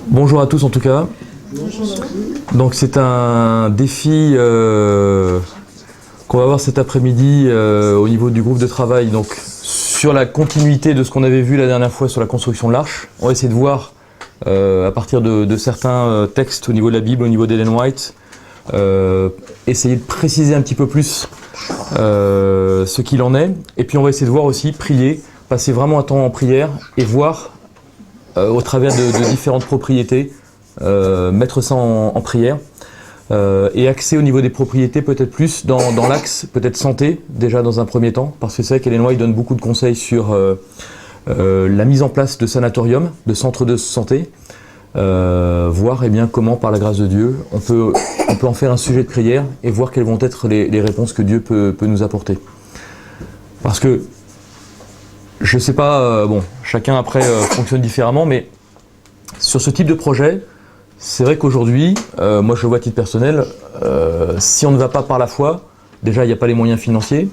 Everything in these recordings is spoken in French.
Bonjour à tous en tout cas. Donc c'est un défi qu'on va voir cet après-midi au niveau du groupe de travail. Donc sur la continuité de ce qu'on avait vu la dernière fois sur la construction de l'arche, on va essayer de voir à partir de certains textes au niveau de la Bible, au niveau d'Ellen White, essayer de préciser un petit peu plus ce qu'il en est. Et puis on va essayer de voir aussi, prier, passer vraiment un temps en prière et voir au travers de différentes propriétés, mettre ça en prière et axer au niveau des propriétés peut-être plus dans l'axe peut-être santé déjà dans un premier temps, parce que c'est vrai qu'Ellen White donne beaucoup de conseils sur la mise en place de sanatoriums, de centres de santé, voir bien comment par la grâce de Dieu on peut en faire un sujet de prière et voir quelles vont être les réponses que Dieu peut nous apporter. Parce que je sais pas, chacun après fonctionne différemment, mais sur ce type de projet, c'est vrai qu'aujourd'hui, moi je le vois à titre personnel, si on ne va pas par la foi, déjà il n'y a pas les moyens financiers,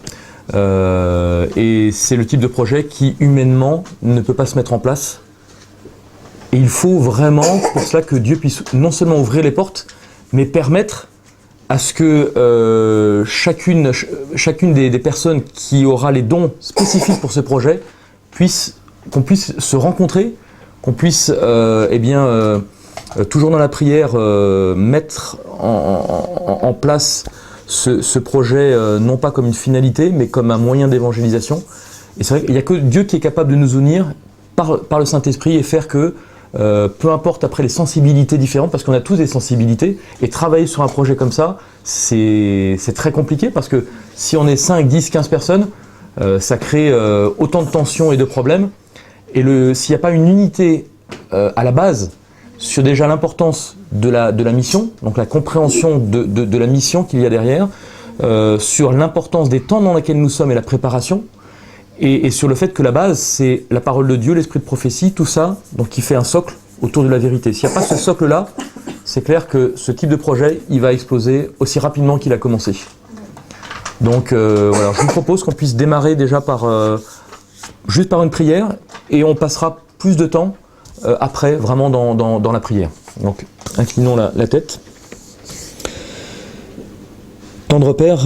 et c'est le type de projet qui humainement ne peut pas se mettre en place. Et il faut vraiment pour cela que Dieu puisse non seulement ouvrir les portes, mais permettre à ce que chacune des personnes qui aura les dons spécifiques pour ce projet, qu'on puisse se rencontrer, qu'on puisse toujours dans la prière mettre en place ce projet non pas comme une finalité mais comme un moyen d'évangélisation. Et c'est vrai qu'il n'y a que Dieu qui est capable de nous unir par le Saint-Esprit et faire que peu importe après les sensibilités différentes, parce qu'on a tous des sensibilités, et travailler sur un projet comme ça, c'est très compliqué parce que si on est 5, 10, 15 personnes, ça crée autant de tensions et de problèmes. Et s'il n'y a pas une unité à la base sur déjà l'importance de la mission, donc la compréhension de la mission qu'il y a derrière, sur l'importance des temps dans lesquels nous sommes et la préparation, et sur le fait que la base, c'est la parole de Dieu, l'esprit de prophétie, tout ça, donc qui fait un socle autour de la vérité. S'il n'y a pas ce socle-là, c'est clair que ce type de projet, il va exploser aussi rapidement qu'il a commencé. Donc voilà, je vous propose qu'on puisse démarrer déjà juste par une prière, et on passera plus de temps après, vraiment dans la prière. Donc, inclinons la tête. Tendre Père,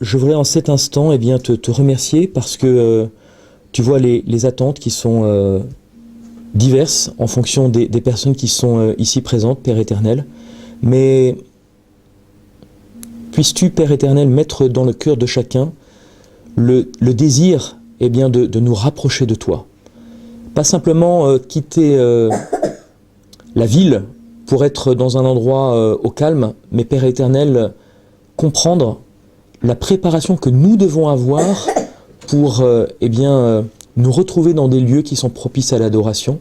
je voudrais en cet instant te remercier parce que tu vois les attentes qui sont diverses en fonction des personnes qui sont ici présentes, Père éternel. Mais puisses-tu, Père éternel, mettre dans le cœur de chacun le désir de nous rapprocher de toi. Pas simplement quitter la ville pour être dans un endroit au calme, mais Père éternel, comprendre la préparation que nous devons avoir pour nous retrouver dans des lieux qui sont propices à l'adoration,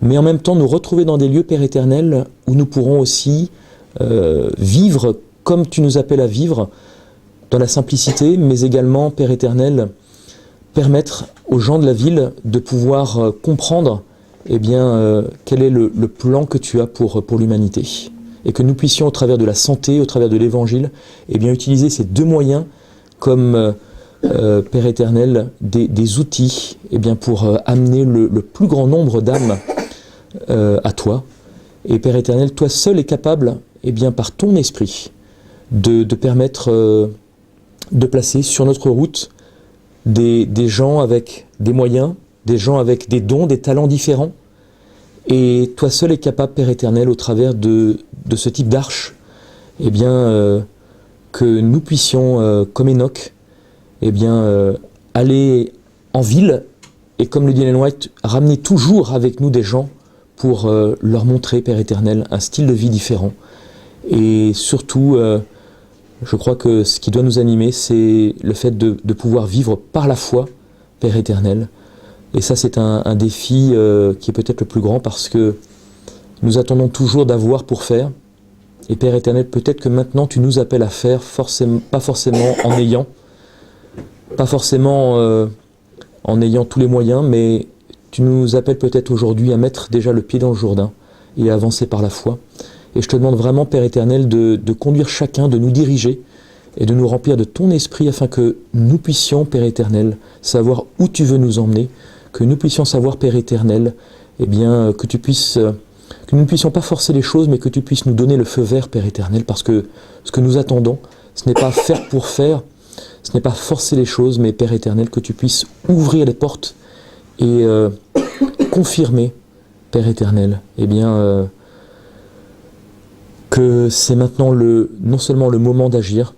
mais en même temps nous retrouver dans des lieux, Père éternel, où nous pourrons aussi vivre comme tu nous appelles à vivre, dans la simplicité, mais également, Père éternel, permettre aux gens de la ville de pouvoir comprendre quel est le plan que tu as pour l'humanité. Et que nous puissions, au travers de la santé, au travers de l'évangile, utiliser ces deux moyens comme, Père éternel, des outils pour amener le plus grand nombre d'âmes à toi. Et Père éternel, toi seul es capable, par ton esprit, de permettre de placer sur notre route des gens avec des moyens, des gens avec des dons, des talents différents. Et toi seul es capable, Père éternel, au travers de ce type d'arche, que nous puissions, comme Enoch, aller en ville et, comme le dit Ellen White, ramener toujours avec nous des gens pour leur montrer, Père éternel, un style de vie différent. Et surtout, je crois que ce qui doit nous animer, c'est le fait de pouvoir vivre par la foi, Père éternel. Et ça, c'est un défi qui est peut-être le plus grand parce que nous attendons toujours d'avoir pour faire. Et Père éternel, peut-être que maintenant tu nous appelles à faire, pas forcément en ayant tous les moyens, mais tu nous appelles peut-être aujourd'hui à mettre déjà le pied dans le Jourdain et à avancer par la foi. Et je te demande vraiment, Père éternel, de conduire chacun, de nous diriger et de nous remplir de ton esprit afin que nous puissions, Père éternel, savoir où tu veux nous emmener, que nous puissions savoir, Père éternel, eh bien, que nous ne puissions pas forcer les choses, mais que tu puisses nous donner le feu vert, Père éternel, parce que ce que nous attendons, ce n'est pas faire pour faire, ce n'est pas forcer les choses, mais Père éternel, que tu puisses ouvrir les portes et confirmer, Père éternel, eh bien, que c'est maintenant non seulement le moment d'agir,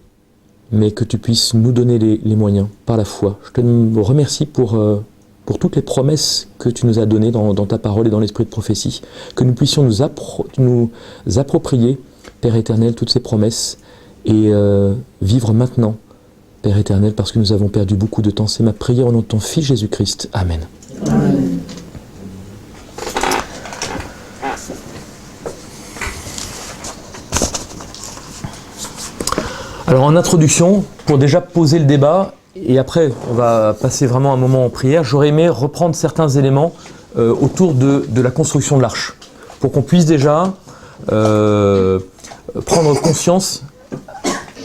mais que tu puisses nous donner les moyens par la foi. Je te remercie pour toutes les promesses que tu nous as données dans ta parole et dans l'esprit de prophétie, que nous puissions nous approprier, Père éternel, toutes ces promesses et vivre maintenant, Père éternel, parce que nous avons perdu beaucoup de temps. C'est ma prière au nom de ton Fils Jésus-Christ. Amen. Amen. Alors en introduction, pour déjà poser le débat, et après on va passer vraiment un moment en prière, j'aurais aimé reprendre certains éléments autour de la construction de l'arche, pour qu'on puisse déjà prendre conscience,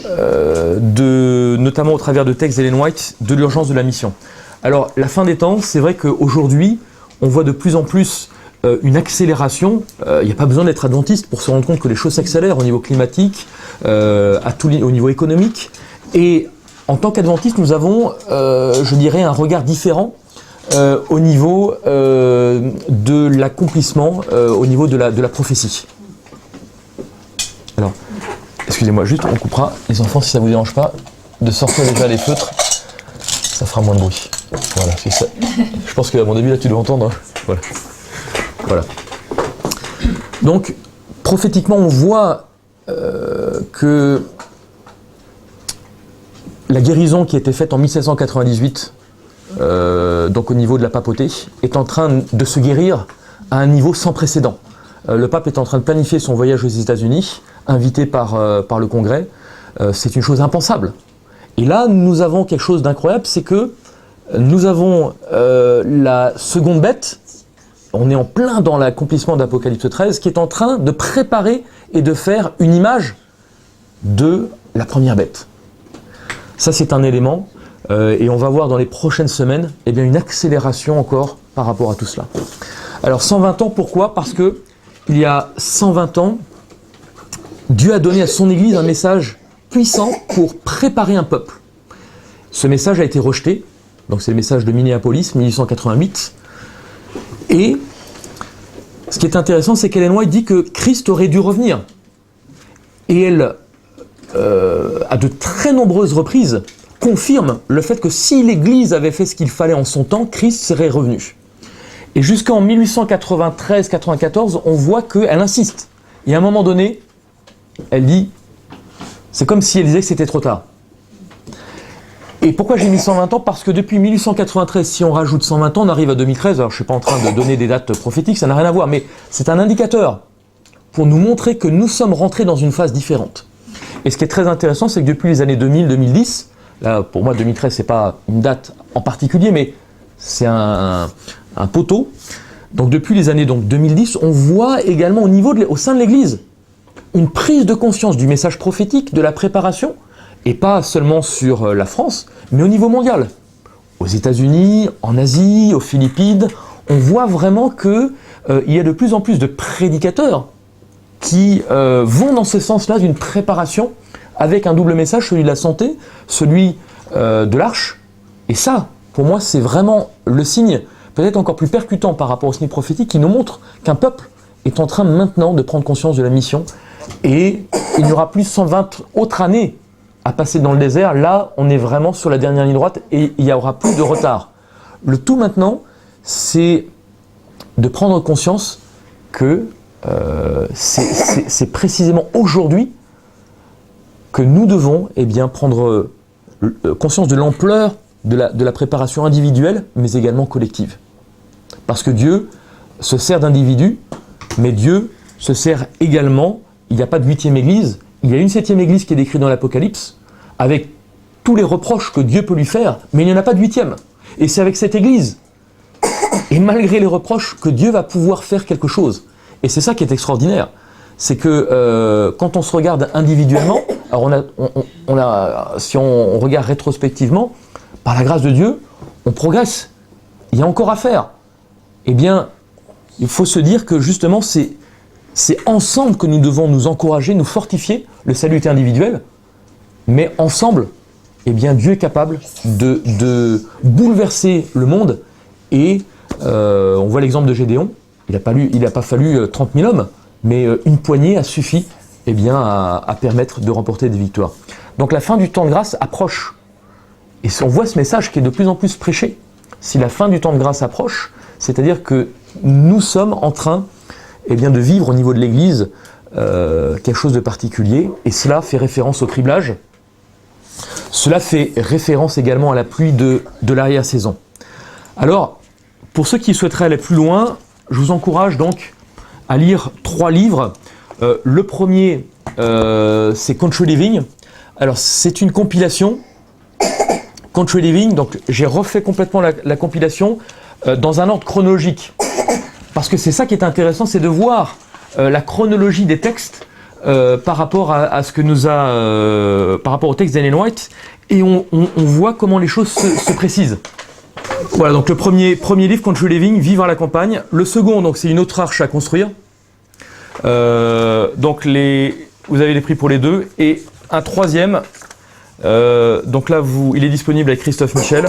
notamment au travers de textes d'Ellen White, de l'urgence de la mission. Alors la fin des temps, c'est vrai qu'aujourd'hui, on voit de plus en plus une accélération. Il n'y a pas besoin d'être adventiste pour se rendre compte que les choses s'accélèrent au niveau climatique, au niveau économique. Et en tant qu'adventiste, nous avons, je dirais, un regard différent au niveau de l'accomplissement, au niveau de la prophétie. Alors, excusez-moi, juste, on coupera, les enfants, si ça ne vous dérange pas, de sortir déjà les feutres, ça fera moins de bruit. Voilà, c'est ça. Je pense qu'à mon début, là, tu dois entendre. Voilà. Voilà. Donc, prophétiquement, on voit que la guérison qui a été faite en 1798, donc au niveau de la papauté, est en train de se guérir à un niveau sans précédent. Le pape est en train de planifier son voyage aux États-Unis, invité par le Congrès. C'est une chose impensable. Et là, nous avons quelque chose d'incroyable, c'est que nous avons la seconde bête. On est en plein dans l'accomplissement d'Apocalypse 13, qui est en train de préparer et de faire une image de la première bête. Ça, c'est un élément, et on va voir dans les prochaines semaines eh bien, une accélération encore par rapport à tout cela. Alors 120 ans, pourquoi ? Parce que il y a 120 ans, Dieu a donné à son Église un message puissant pour préparer un peuple. Ce message a été rejeté, donc c'est le message de Minneapolis, 1888. Et ce qui est intéressant, c'est qu'Ellen White dit que Christ aurait dû revenir. Et elle, à de très nombreuses reprises, confirme le fait que si l'Église avait fait ce qu'il fallait en son temps, Christ serait revenu. Et jusqu'en 1893-94, on voit qu'elle insiste. Et à un moment donné, elle dit, c'est comme si elle disait que c'était trop tard. Et pourquoi j'ai mis 120 ans ? Parce que depuis 1893, si on rajoute 120 ans, on arrive à 2013. Alors je ne suis pas en train de donner des dates prophétiques, ça n'a rien à voir, mais c'est un indicateur pour nous montrer que nous sommes rentrés dans une phase différente. Et ce qui est très intéressant, c'est que depuis les années 2000-2010, là pour moi 2013 c'est pas une date en particulier, mais c'est un poteau. Donc depuis les années 2010, on voit également au sein de l'Église une prise de conscience du message prophétique, de la préparation, et pas seulement sur la France, mais au niveau mondial. Aux États-Unis, en Asie, aux Philippines, on voit vraiment qu'il y a de plus en plus de prédicateurs qui vont dans ce sens-là d'une préparation avec un double message, celui de la santé, celui de l'arche. Et ça, pour moi, c'est vraiment le signe peut-être encore plus percutant par rapport au signe prophétique qui nous montre qu'un peuple est en train maintenant de prendre conscience de la mission et il n'y aura plus 120 autres années à passer dans le désert. Là, on est vraiment sur la dernière ligne droite et il n'y aura plus de retard. Le tout maintenant, c'est de prendre conscience que c'est précisément aujourd'hui que nous devons prendre conscience de l'ampleur de la préparation individuelle, mais également collective. Parce que Dieu se sert d'individus, mais Dieu se sert également, il n'y a pas de 8e église, il y a une 7e église qui est décrite dans l'Apocalypse, avec tous les reproches que Dieu peut lui faire, mais il n'y en a pas de 8e. Et c'est avec cette église, et malgré les reproches, que Dieu va pouvoir faire quelque chose. Et c'est ça qui est extraordinaire. C'est que quand on se regarde individuellement, alors si on regarde rétrospectivement, par la grâce de Dieu, on progresse. Il y a encore à faire. Eh bien, il faut se dire que justement c'est ensemble que nous devons nous encourager, nous fortifier. Le salut est individuel, mais ensemble, eh bien, Dieu est capable de bouleverser le monde. Et on voit l'exemple de Gédéon. Il n'a pas fallu 30 000 hommes, mais une poignée a suffi eh bien, à permettre de remporter des victoires. Donc la fin du temps de grâce approche. Et on voit ce message qui est de plus en plus prêché. Si la fin du temps de grâce approche, c'est-à-dire que nous sommes en train eh bien, de vivre au niveau de l'Église quelque chose de particulier. Et cela fait référence au criblage. Cela fait référence également à la pluie de l'arrière-saison. Alors, pour ceux qui souhaiteraient aller plus loin, je vous encourage donc à lire 3 livres. Le premier, c'est Country Living. Alors, c'est une compilation. Country Living, donc j'ai refait complètement la compilation dans un ordre chronologique. Parce que c'est ça qui est intéressant, c'est de voir la chronologie des textes par rapport à ce que nous a, par rapport au texte d'Ellen White, et on voit comment les choses se précisent. Voilà, donc le premier livre, Country Living, Vivre à la campagne. Le second, donc c'est une autre arche à construire. Donc vous avez les prix pour les deux. Et un troisième, donc là il est disponible avec Christophe Michel.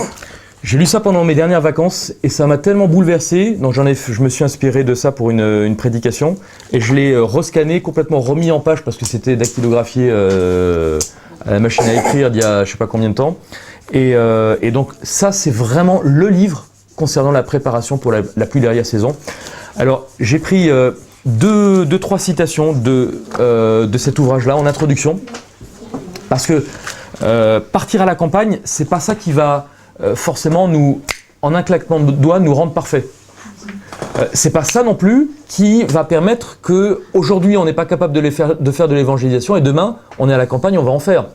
J'ai lu ça pendant mes dernières vacances et ça m'a tellement bouleversé, donc je me suis inspiré de ça pour une prédication et je l'ai rescanné, complètement remis en page parce que c'était dactylographié à la machine à écrire d'il y a je sais pas combien de temps. Et donc ça c'est vraiment le livre concernant la préparation pour la pluie d'arrière-saison. Alors j'ai pris deux, trois citations de cet ouvrage-là en introduction parce que partir à la campagne, c'est pas ça qui va forcément en un claquement de doigts, nous rendre parfaits. C'est pas ça non plus qui va permettre que aujourd'hui on n'est pas capable de faire de l'évangélisation et demain on est à la campagne, on va en faire.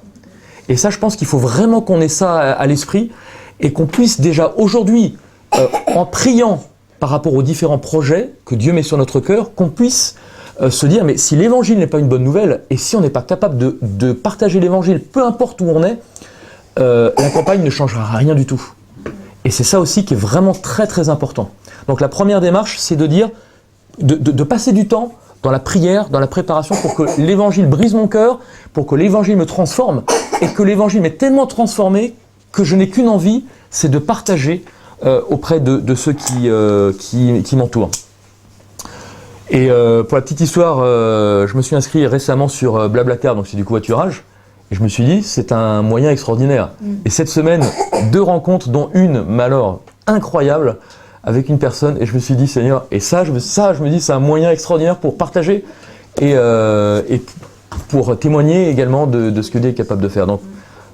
Et ça, je pense qu'il faut vraiment qu'on ait ça à l'esprit et qu'on puisse déjà aujourd'hui, en priant par rapport aux différents projets que Dieu met sur notre cœur, qu'on puisse se dire mais si l'évangile n'est pas une bonne nouvelle et si on n'est pas capable de partager l'évangile, peu importe où on est, la campagne ne changera rien du tout. Et c'est ça aussi qui est vraiment très très important. Donc la première démarche, c'est de dire, de passer du temps dans la prière, dans la préparation pour que l'évangile brise mon cœur, pour que l'évangile me transforme et que l'évangile m'est tellement transformé que je n'ai qu'une envie, c'est de partager auprès de ceux qui m'entourent. Et pour la petite histoire, je me suis inscrit récemment sur Blablacar, donc c'est du covoiturage. Et je me suis dit, c'est un moyen extraordinaire. Et cette semaine, 2 rencontres, dont une, mais alors, incroyable, avec une personne. Et je me suis dit, Seigneur, et ça, je me dis, c'est un moyen extraordinaire pour partager et pour témoigner également de ce que Dieu est capable de faire. Donc,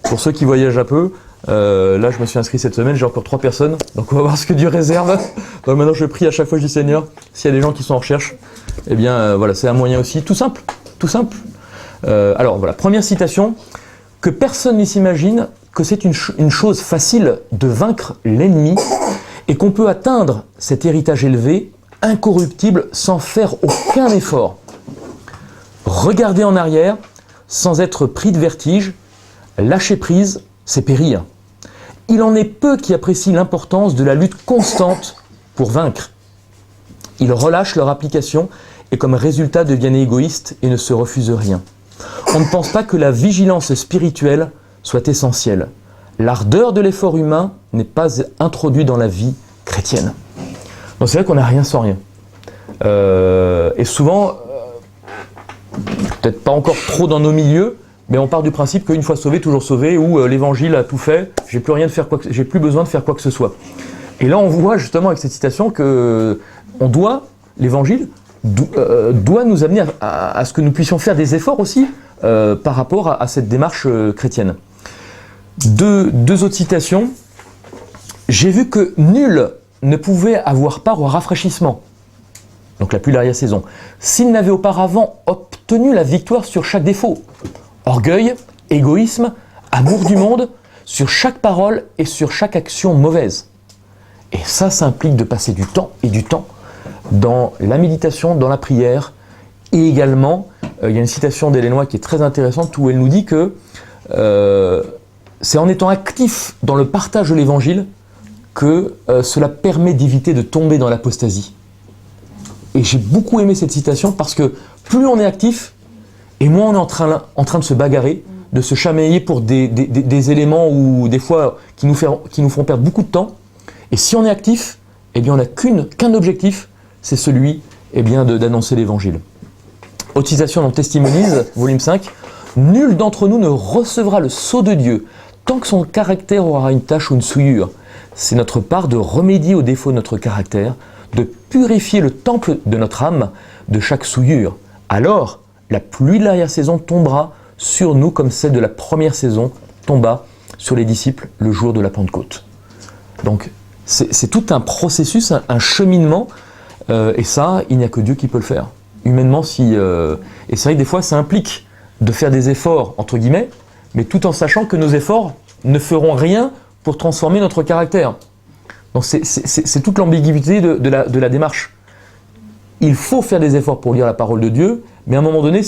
pour ceux qui voyagent un peu, là, je me suis inscrit cette semaine, j'ai encore 3 personnes. Donc, on va voir ce que Dieu réserve. Donc, maintenant, je prie à chaque fois, je dis, Seigneur, s'il y a des gens qui sont en recherche, eh bien, voilà, c'est un moyen aussi, tout simple, tout simple. Alors voilà, première citation, que personne ne s'imagine que c'est une chose facile de vaincre l'ennemi et qu'on peut atteindre cet héritage élevé, incorruptible, sans faire aucun effort. Regarder en arrière sans être pris de vertige, lâcher prise, c'est périr. Il en est peu qui apprécient l'importance de la lutte constante pour vaincre. Ils relâchent leur application et comme résultat deviennent égoïstes et ne se refusent rien. On ne pense pas que la vigilance spirituelle soit essentielle. L'ardeur de l'effort humain n'est pas introduite dans la vie chrétienne. Donc c'est vrai qu'on n'a rien sans rien. Et souvent, peut-être pas encore trop dans nos milieux, mais on part du principe qu'une fois sauvé, toujours sauvé, ou l'évangile a tout fait, j'ai plus besoin de faire quoi que ce soit. Et là, on voit justement avec cette citation que l'évangile doit nous amener à ce que nous puissions faire des efforts aussi par rapport à cette démarche chrétienne. Deux autres citations. J'ai vu que nul ne pouvait avoir part au rafraîchissement, donc la pluie d'arrière-saison, s'il n'avait auparavant obtenu la victoire sur chaque défaut. Orgueil, égoïsme, amour du monde, sur chaque parole et sur chaque action mauvaise. Et ça implique de passer du temps dans la méditation, dans la prière. Et également, il y a une citation d'Ellen White qui est très intéressante où elle nous dit que c'est en étant actif dans le partage de l'évangile que cela permet d'éviter de tomber dans l'apostasie. Et j'ai beaucoup aimé cette citation parce que plus on est actif, et moins on est en train de se bagarrer, de se chamailler pour des éléments ou des fois qui nous font perdre beaucoup de temps. Et si on est actif, eh bien on n'a qu'un objectif, c'est celui d'annoncer l'évangile. Utilisation dans Testimonies, volume 5. Nul d'entre nous ne recevra le sceau de Dieu tant que son caractère aura une tache ou une souillure. C'est notre part de remédier aux défauts de notre caractère, de purifier le temple de notre âme de chaque souillure. Alors, la pluie de l'arrière-saison tombera sur nous comme celle de la première saison tomba sur les disciples le jour de la Pentecôte. Donc, c'est tout un processus, un cheminement, et ça, il n'y a que Dieu qui peut le faire. Humainement, et c'est vrai que des fois, ça implique de faire des efforts, entre guillemets, mais tout en sachant que nos efforts ne feront rien pour transformer notre caractère. Donc c'est toute l'ambiguïté de la démarche. Il faut faire des efforts pour lire la parole de Dieu, mais à un moment donné,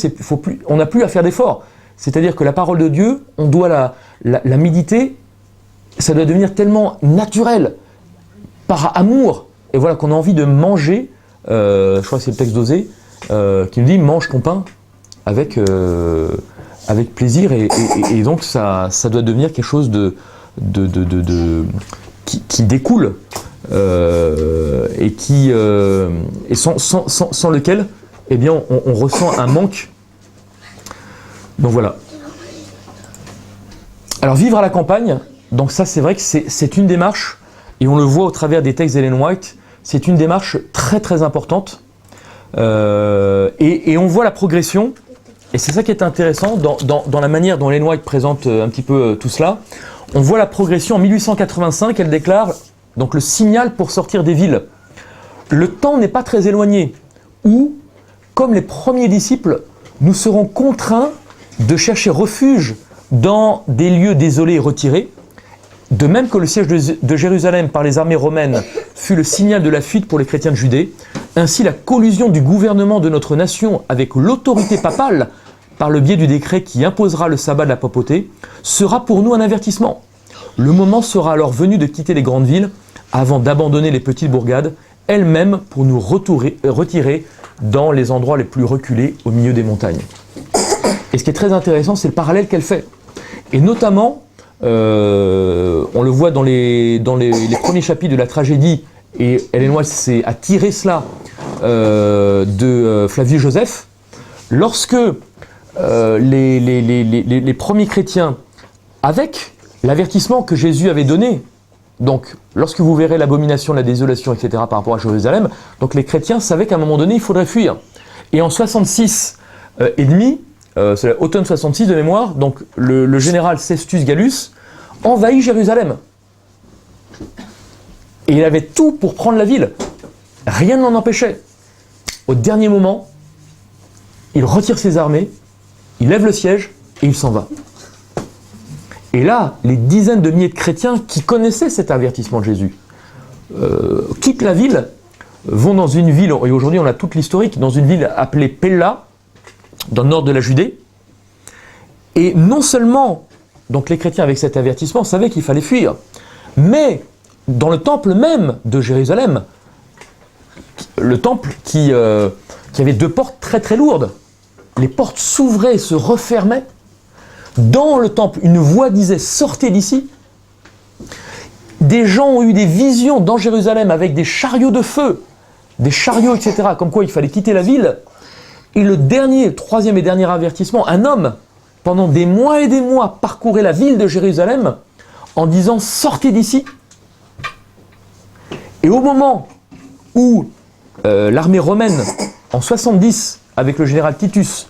on n'a plus à faire d'efforts. C'est-à-dire que la parole de Dieu, on doit la méditer, ça doit devenir tellement naturel, par amour, et voilà qu'on a envie de manger, je crois que c'est le texte d'Osée, qui nous dit « mange ton pain » avec plaisir, et donc ça doit devenir quelque chose qui découle, et sans lequel eh bien, on ressent un manque. Donc voilà. Alors vivre à la campagne, donc ça c'est vrai que c'est une démarche, et on le voit au travers des textes d'Ellen White, c'est une démarche très très importante, et on voit la progression. Et c'est ça qui est intéressant dans la manière dont Ellen White présente un petit peu tout cela. On voit la progression en 1885, elle déclare donc le signal pour sortir des villes. Le temps n'est pas très éloigné, où, comme les premiers disciples, nous serons contraints de chercher refuge dans des lieux désolés et retirés, de même que le siège de Jérusalem par les armées romaines fut le signal de la fuite pour les chrétiens de Judée. Ainsi, la collusion du gouvernement de notre nation avec l'autorité papale, par le biais du décret qui imposera le sabbat de la papauté, sera pour nous un avertissement. Le moment sera alors venu de quitter les grandes villes avant d'abandonner les petites bourgades, elles-mêmes pour nous retirer dans les endroits les plus reculés au milieu des montagnes. Et ce qui est très intéressant, c'est le parallèle qu'elle fait. Et notamment, on le voit dans les premiers chapitres de la tragédie, et Ellen White a tiré cela de Flavius Joseph, lorsque les premiers chrétiens, avec l'avertissement que Jésus avait donné, donc lorsque vous verrez l'abomination, la désolation, etc. par rapport à Jérusalem, donc les chrétiens savaient qu'à un moment donné, il faudrait fuir. Et en 66 et demi, c'est l'automne 66 de mémoire, donc le général Cestius Gallus envahit Jérusalem. Et il avait tout pour prendre la ville. Rien ne l'en empêchait. Au dernier moment, il retire ses armées, il lève le siège et il s'en va. Et là, les dizaines de milliers de chrétiens qui connaissaient cet avertissement de Jésus quittent la ville, vont dans une ville, et aujourd'hui on a toute l'historique, dans une ville appelée Pella, dans le nord de la Judée. Et non seulement, donc les chrétiens avec cet avertissement savaient qu'il fallait fuir, mais dans le temple même de Jérusalem, le temple qui avait deux portes très très lourdes, les portes s'ouvraient et se refermaient. Dans le temple, une voix disait « Sortez d'ici ». Des gens ont eu des visions dans Jérusalem avec des chariots de feu, des chariots, etc., comme quoi il fallait quitter la ville. Et le troisième et dernier avertissement, un homme, pendant des mois et des mois, parcourait la ville de Jérusalem en disant « Sortez d'ici ». Et au moment où l'armée romaine, en 70, avec le général Titus,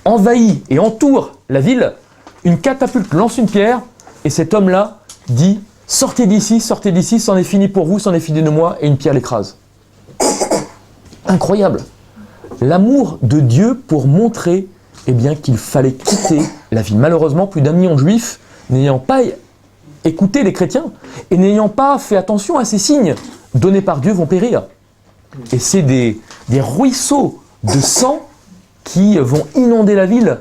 envahit et entoure la ville, une catapulte lance une pierre, et cet homme-là dit « Sortez d'ici, c'en est fini pour vous, c'en est fini de moi », et une pierre l'écrase. Incroyable. L'amour de Dieu pour montrer qu'il fallait quitter la ville. Malheureusement, plus d'1 million de juifs, n'ayant pas écouté les chrétiens, et n'ayant pas fait attention à ces signes donnés par Dieu, vont périr. Et c'est des ruisseaux de sang qui vont inonder la ville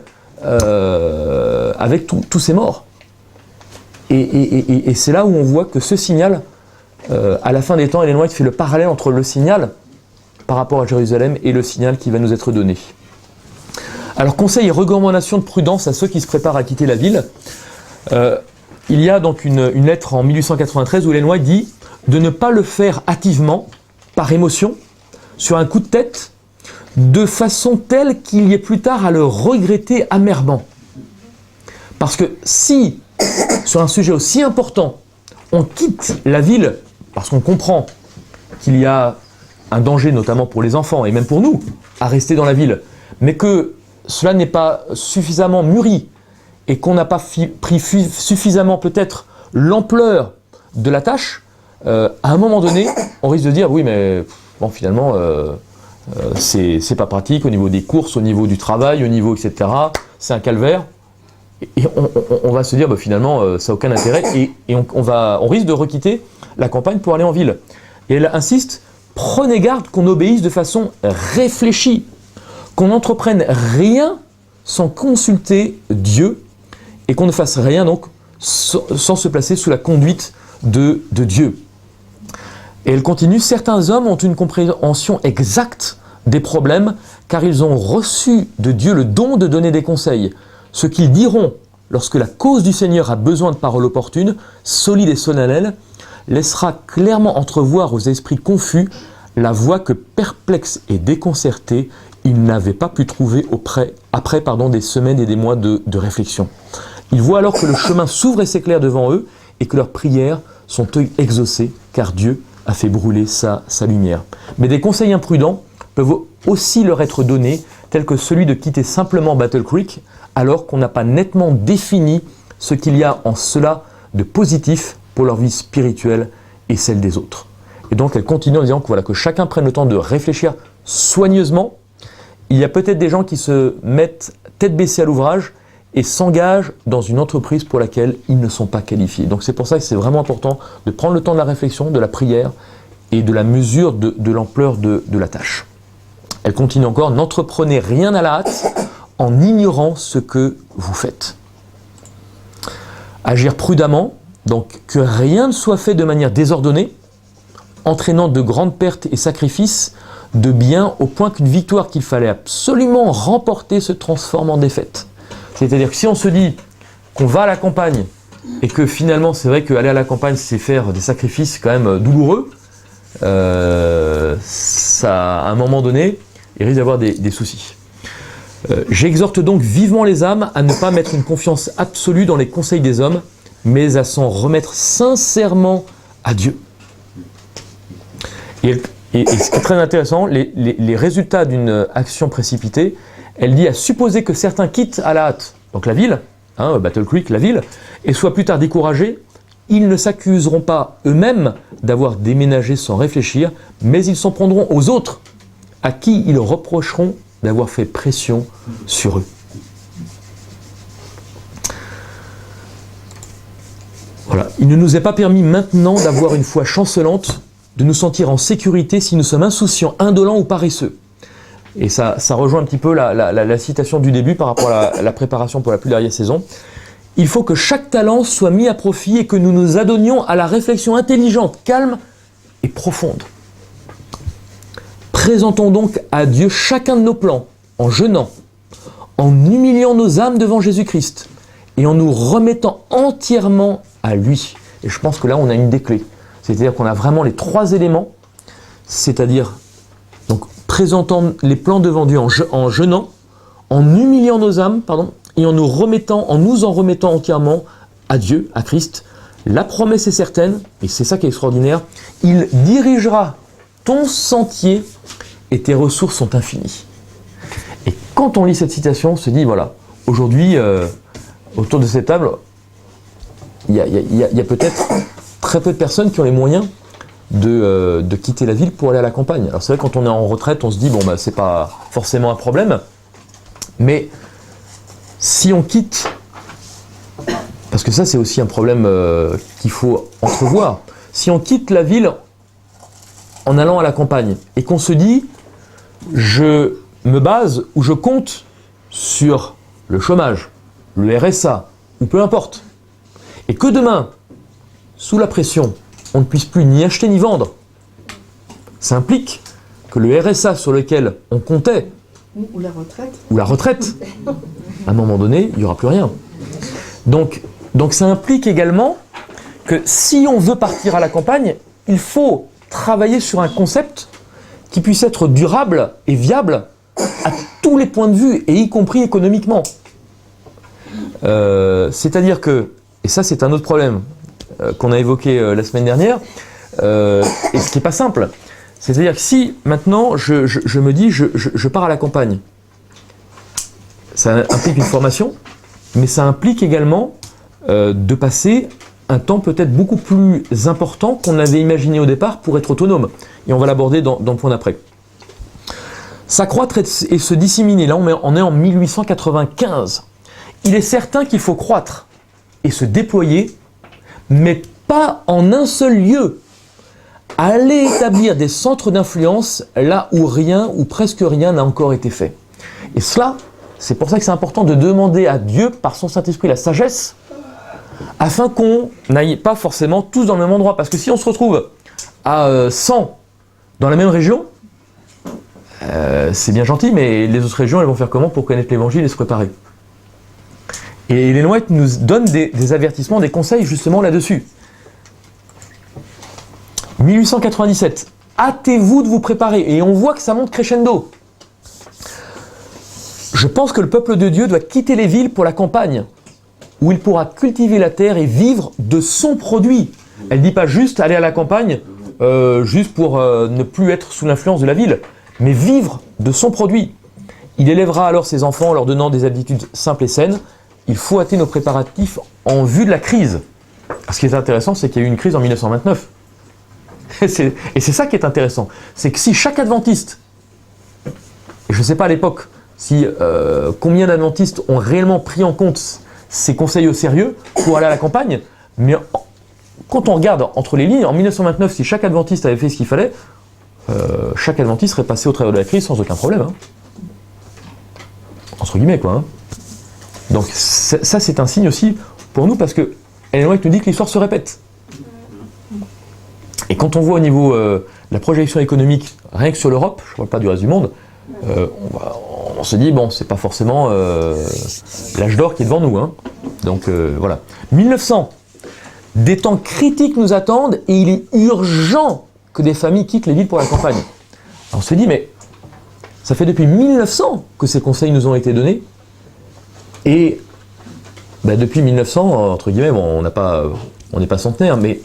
avec tous ces morts. Et c'est là où on voit que ce signal, à la fin des temps, Ellen White fait le parallèle entre le signal par rapport à Jérusalem et le signal qui va nous être donné. Alors, conseil et recommandation de prudence à ceux qui se préparent à quitter la ville. Il y a donc une lettre en 1893 où Ellen White dit de ne pas le faire hâtivement, par émotion, sur un coup de tête, de façon telle qu'il y ait plus tard à le regretter amèrement. Parce que si, sur un sujet aussi important, on quitte la ville, parce qu'on comprend qu'il y a un danger, notamment pour les enfants, et même pour nous, à rester dans la ville, mais que cela n'est pas suffisamment mûri, et qu'on n'a pas pris suffisamment peut-être l'ampleur de la tâche, à un moment donné, on risque de dire, oui, mais bon, finalement, c'est pas pratique au niveau des courses, au niveau du travail, au niveau, etc. C'est un calvaire. Et on va se dire, bah, finalement, ça n'a aucun intérêt, et on risque de requitter la campagne pour aller en ville. Et elle insiste, prenez garde qu'on obéisse de façon réfléchie, qu'on n'entreprenne rien sans consulter Dieu, et qu'on ne fasse rien donc sans se placer sous la conduite de Dieu. Et elle continue, certains hommes ont une compréhension exacte des problèmes, car ils ont reçu de Dieu le don de donner des conseils. Ce qu'ils diront lorsque la cause du Seigneur a besoin de paroles opportunes, solides et solennelles, laissera clairement entrevoir aux esprits confus la voie que, perplexes et déconcertés, ils n'avaient pas pu trouver après des semaines et des mois de réflexion. Ils voient alors que le chemin s'ouvre et s'éclaire devant eux et que leurs prières sont exaucées, car Dieu a fait brûler sa lumière. Mais des conseils imprudents peuvent aussi leur être donnés, tels que celui de quitter simplement Battle Creek, alors qu'on n'a pas nettement défini ce qu'il y a en cela de positif pour leur vie spirituelle et celle des autres. Et donc elle continue en disant que chacun prenne le temps de réfléchir soigneusement. Il y a peut-être des gens qui se mettent tête baissée à l'ouvrage et s'engagent dans une entreprise pour laquelle ils ne sont pas qualifiés. Donc c'est pour ça que c'est vraiment important de prendre le temps de la réflexion, de la prière et de la mesure de l'ampleur de la tâche. Elle continue encore, n'entreprenez rien à la hâte en ignorant ce que vous faites. Agir prudemment, donc que rien ne soit fait de manière désordonnée, entraînant de grandes pertes et sacrifices de biens au point qu'une victoire qu'il fallait absolument remporter se transforme en défaite. C'est-à-dire que si on se dit qu'on va à la campagne et que finalement c'est vrai qu'aller à la campagne c'est faire des sacrifices quand même douloureux, ça, à un moment donné, il risque d'avoir des soucis. J'exhorte donc vivement les âmes à ne pas mettre une confiance absolue dans les conseils des hommes, mais à s'en remettre sincèrement à Dieu. Et ce qui est très intéressant, les résultats d'une action précipitée, elle dit à supposer que certains quittent à la hâte, donc la ville, Battle Creek, la ville, et soient plus tard découragés, ils ne s'accuseront pas eux-mêmes d'avoir déménagé sans réfléchir, mais ils s'en prendront aux autres, à qui ils reprocheront d'avoir fait pression sur eux. Voilà. Il ne nous est pas permis maintenant d'avoir une foi chancelante, de nous sentir en sécurité si nous sommes insouciants, indolents ou paresseux. Et ça rejoint un petit peu la citation du début par rapport à la préparation pour la plus dernière saison. Il faut que chaque talent soit mis à profit et que nous nous adonnions à la réflexion intelligente, calme et profonde. Présentons donc à Dieu chacun de nos plans, en jeûnant, en humiliant nos âmes devant Jésus-Christ et en nous remettant entièrement à lui. Et je pense que là, on a une des clés. C'est-à-dire qu'on a vraiment les trois éléments, c'est-à-dire donc présentant les plans devant Dieu en jeûnant, en humiliant nos âmes, et en nous en remettant entièrement à Dieu, à Christ. La promesse est certaine, et c'est ça qui est extraordinaire, il dirigera ton sentier et tes ressources sont infinies. Et quand on lit cette citation, on se dit, voilà, aujourd'hui, autour de cette table, il y a peut-être très peu de personnes qui ont les moyens de quitter la ville pour aller à la campagne. Alors c'est vrai, quand on est en retraite, on se dit, c'est pas forcément un problème, mais si on quitte, parce que ça c'est aussi un problème qu'il faut entrevoir, si on quitte la ville en allant à la campagne et qu'on se dit je me base ou je compte sur le chômage, le RSA ou peu importe, et que demain, sous la pression, on ne puisse plus ni acheter ni vendre, ça implique que le RSA sur lequel on comptait, ou la retraite, à un moment donné, il n'y aura plus rien. Donc ça implique également que si on veut partir à la campagne, il faut travailler sur un concept qui puisse être durable et viable à tous les points de vue, et y compris économiquement. C'est-à-dire que, et ça c'est un autre problème qu'on a évoqué la semaine dernière, et ce qui n'est pas simple, c'est-à-dire que si maintenant je me dis je pars à la campagne, ça implique une formation, mais ça implique également de passer un temps peut-être beaucoup plus important qu'on avait imaginé au départ pour être autonome. Et on va l'aborder dans le point d'après. S'accroître et se disséminer, là on est en 1895. Il est certain qu'il faut croître et se déployer, mais pas en un seul lieu. Aller établir des centres d'influence là où rien ou presque rien n'a encore été fait. Et cela, c'est pour ça que c'est important de demander à Dieu, par son Saint-Esprit, la sagesse, afin qu'on n'aille pas forcément tous dans le même endroit. Parce que si on se retrouve à 100 dans la même région, c'est bien gentil, mais les autres régions, elles vont faire comment pour connaître l'Évangile et se préparer? Et Ellen White nous donne des avertissements, des conseils justement là-dessus. 1897, hâtez-vous de vous préparer. Et on voit que ça monte crescendo. Je pense que le peuple de Dieu doit quitter les villes pour la campagne, où il pourra cultiver la terre et vivre de son produit. Elle ne dit pas juste aller à la campagne, juste pour ne plus être sous l'influence de la ville, mais vivre de son produit. Il élèvera alors ses enfants en leur donnant des habitudes simples et saines. Il faut hâter nos préparatifs en vue de la crise. Ce qui est intéressant, c'est qu'il y a eu une crise en 1929. Et c'est ça qui est intéressant. C'est que si chaque adventiste, et je ne sais pas à l'époque si combien d'adventistes ont réellement pris en compte ces conseils au sérieux pour aller à la campagne, mais quand on regarde entre les lignes, en 1929, si chaque adventiste avait fait ce qu'il fallait, chaque adventiste serait passé au travers de la crise sans aucun problème. Hein. Entre guillemets, quoi. Hein. Donc ça, c'est un signe aussi pour nous, parce que Ellen White nous dit que l'histoire se répète. Et quand on voit au niveau de la projection économique, rien que sur l'Europe, je ne parle pas du reste du monde, on se dit, bon, c'est pas forcément l'âge d'or qui est devant nous. Hein. Donc voilà. 1900, des temps critiques nous attendent et il est urgent que des familles quittent les villes pour la campagne. Alors on se dit, mais ça fait depuis 1900 que ces conseils nous ont été donnés. Et depuis 1900, entre guillemets, bon, on n'est pas centenaire, mais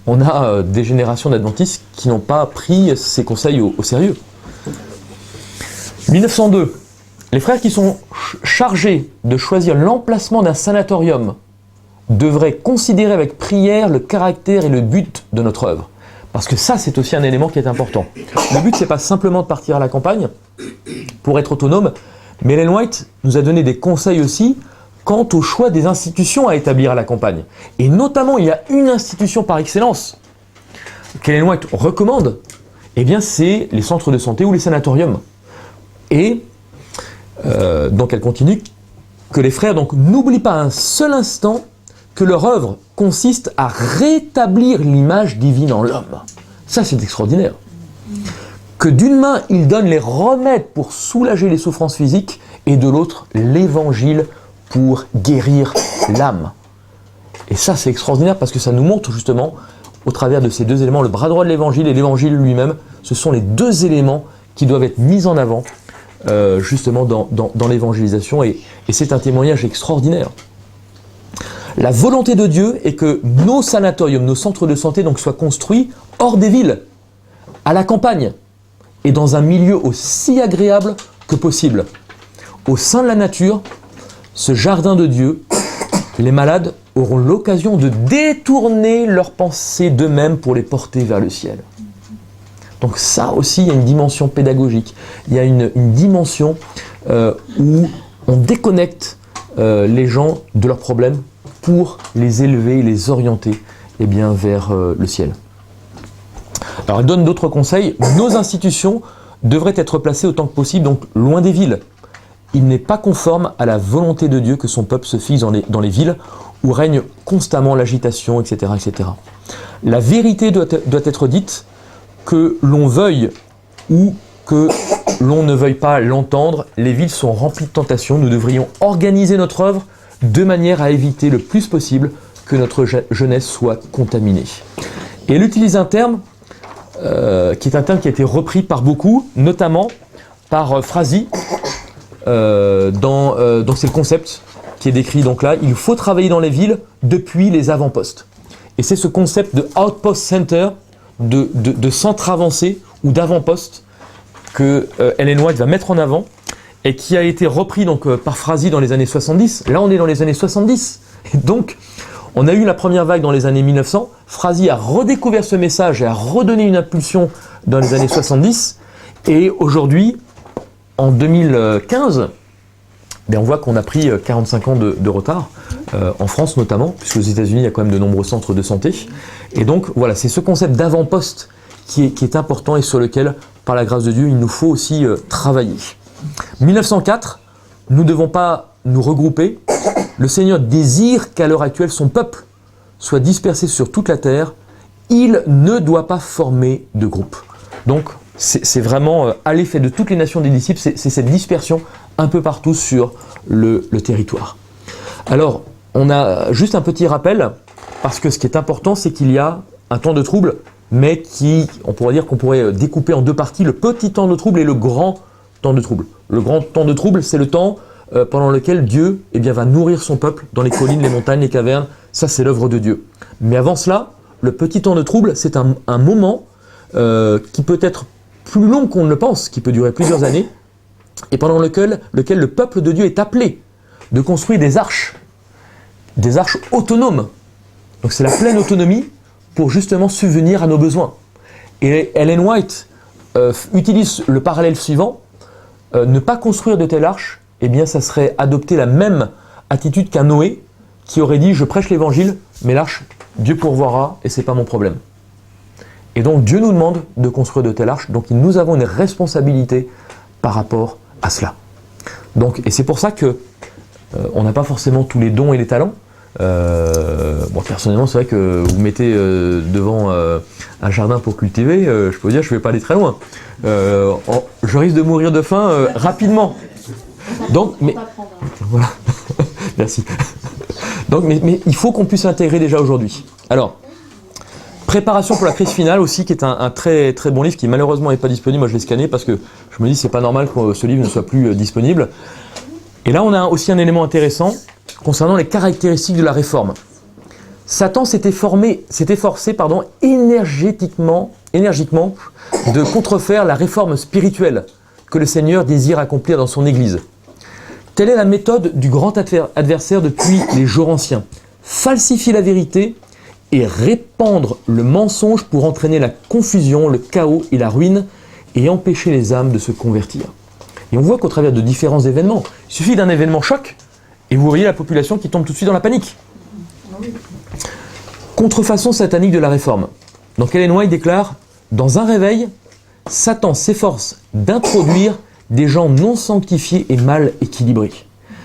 on a des générations d'adventistes qui n'ont pas pris ces conseils au sérieux. 1902, les frères qui sont chargés de choisir l'emplacement d'un sanatorium devraient considérer avec prière le caractère et le but de notre œuvre. Parce que ça, c'est aussi un élément qui est important. Le but, c'est pas simplement de partir à la campagne pour être autonome, mais Ellen White nous a donné des conseils aussi quant au choix des institutions à établir à la campagne. Et notamment, il y a une institution par excellence qu'Ellen White recommande, eh bien, c'est les centres de santé ou les sanatoriums. Et donc elle continue, que les frères n'oublient pas un seul instant que leur œuvre consiste à rétablir l'image divine en l'homme. Ça, c'est extraordinaire. Que d'une main, ils donnent les remèdes pour soulager les souffrances physiques et de l'autre, l'évangile pour guérir l'âme. Et ça, c'est extraordinaire parce que ça nous montre justement, au travers de ces deux éléments, le bras droit de l'évangile et l'évangile lui-même, ce sont les deux éléments qui doivent être mis en avant justement dans l'évangélisation, et c'est un témoignage extraordinaire. La volonté de Dieu est que nos sanatoriums, nos centres de santé soient construits hors des villes, à la campagne, et dans un milieu aussi agréable que possible. Au sein de la nature, ce jardin de Dieu, les malades auront l'occasion de détourner leurs pensées d'eux-mêmes pour les porter vers le ciel. Donc ça aussi, il y a une dimension pédagogique, il y a une dimension où on déconnecte les gens de leurs problèmes pour les élever, les orienter vers le ciel. Alors elle donne d'autres conseils. Nos institutions devraient être placées autant que possible loin des villes. Il n'est pas conforme à la volonté de Dieu que son peuple se fixe dans les villes où règne constamment l'agitation, etc., etc. La vérité doit être dite, que l'on veuille ou que l'on ne veuille pas l'entendre, les villes sont remplies de tentations. Nous devrions organiser notre œuvre de manière à éviter le plus possible que notre jeunesse soit contaminée. Et elle utilise un terme qui est un terme qui a été repris par beaucoup, notamment par Frazee, donc c'est le concept qui est décrit donc là. Il faut travailler dans les villes depuis les avant-postes. Et c'est ce concept de outpost center, de centre avancé ou d'avant-poste que Ellen White va mettre en avant et qui a été repris donc, par Frazee dans les années 70. Là, on est dans les années 70. Et donc, on a eu la première vague dans les années 1900. Frazee a redécouvert ce message et a redonné une impulsion dans les années 70. Et aujourd'hui, en 2015, on voit qu'on a pris 45 ans de retard, en France notamment, puisque aux États-Unis, il y a quand même de nombreux centres de santé. Et donc, voilà, c'est ce concept d'avant-poste qui est important et sur lequel, par la grâce de Dieu, il nous faut aussi travailler. 1904, nous ne devons pas nous regrouper. Le Seigneur désire qu'à l'heure actuelle, son peuple soit dispersé sur toute la terre. Il ne doit pas former de groupe. Donc, c'est vraiment à l'effet de toutes les nations des disciples, c'est cette dispersion un peu partout sur le territoire. Alors, on a juste un petit rappel, parce que ce qui est important, c'est qu'il y a un temps de trouble, mais on pourrait dire qu'on pourrait découper en deux parties, le petit temps de trouble et le grand temps de trouble. Le grand temps de trouble, c'est le temps pendant lequel Dieu va nourrir son peuple dans les collines, les montagnes, les cavernes. Ça, c'est l'œuvre de Dieu. Mais avant cela, le petit temps de trouble, c'est un moment qui peut être plus long qu'on ne le pense, qui peut durer plusieurs années, et pendant lequel le peuple de Dieu est appelé de construire des arches autonomes. Donc c'est la pleine autonomie pour justement subvenir à nos besoins. Et Ellen White utilise le parallèle suivant, ne pas construire de telle arche, ça serait adopter la même attitude qu'un Noé qui aurait dit « je prêche l'évangile, mais l'arche, Dieu pourvoira et c'est pas mon problème ». Et donc Dieu nous demande de construire de telles arches, donc nous avons une responsabilité par rapport à cela. Donc, et c'est pour ça que on n'a pas forcément tous les dons et les talents. Personnellement, c'est vrai que vous mettez devant un jardin pour cultiver, je peux vous dire, je ne vais pas aller très loin. Je risque de mourir de faim rapidement. Donc, mais voilà, merci. Donc, mais il faut qu'on puisse l'intégrer déjà aujourd'hui. Alors, Préparation pour la crise finale aussi, qui est un très très bon livre qui malheureusement n'est pas disponible. Moi, je l'ai scanné parce que je me dis c'est pas normal que ce livre ne soit plus disponible. Et là, on a aussi un élément intéressant concernant les caractéristiques de la réforme. Satan s'était forcé énergiquement de contrefaire la réforme spirituelle que le Seigneur désire accomplir dans son Église. Telle est la méthode du grand adversaire depuis les jours anciens. Falsifier la vérité et répandre le mensonge pour entraîner la confusion, le chaos et la ruine et empêcher les âmes de se convertir. Et on voit qu'au travers de différents événements, il suffit d'un événement choc et vous voyez la population qui tombe tout de suite dans la panique. Contrefaçon satanique de la réforme. Donc Ellen White déclare « Dans un réveil, Satan s'efforce d'introduire des gens non sanctifiés et mal équilibrés. »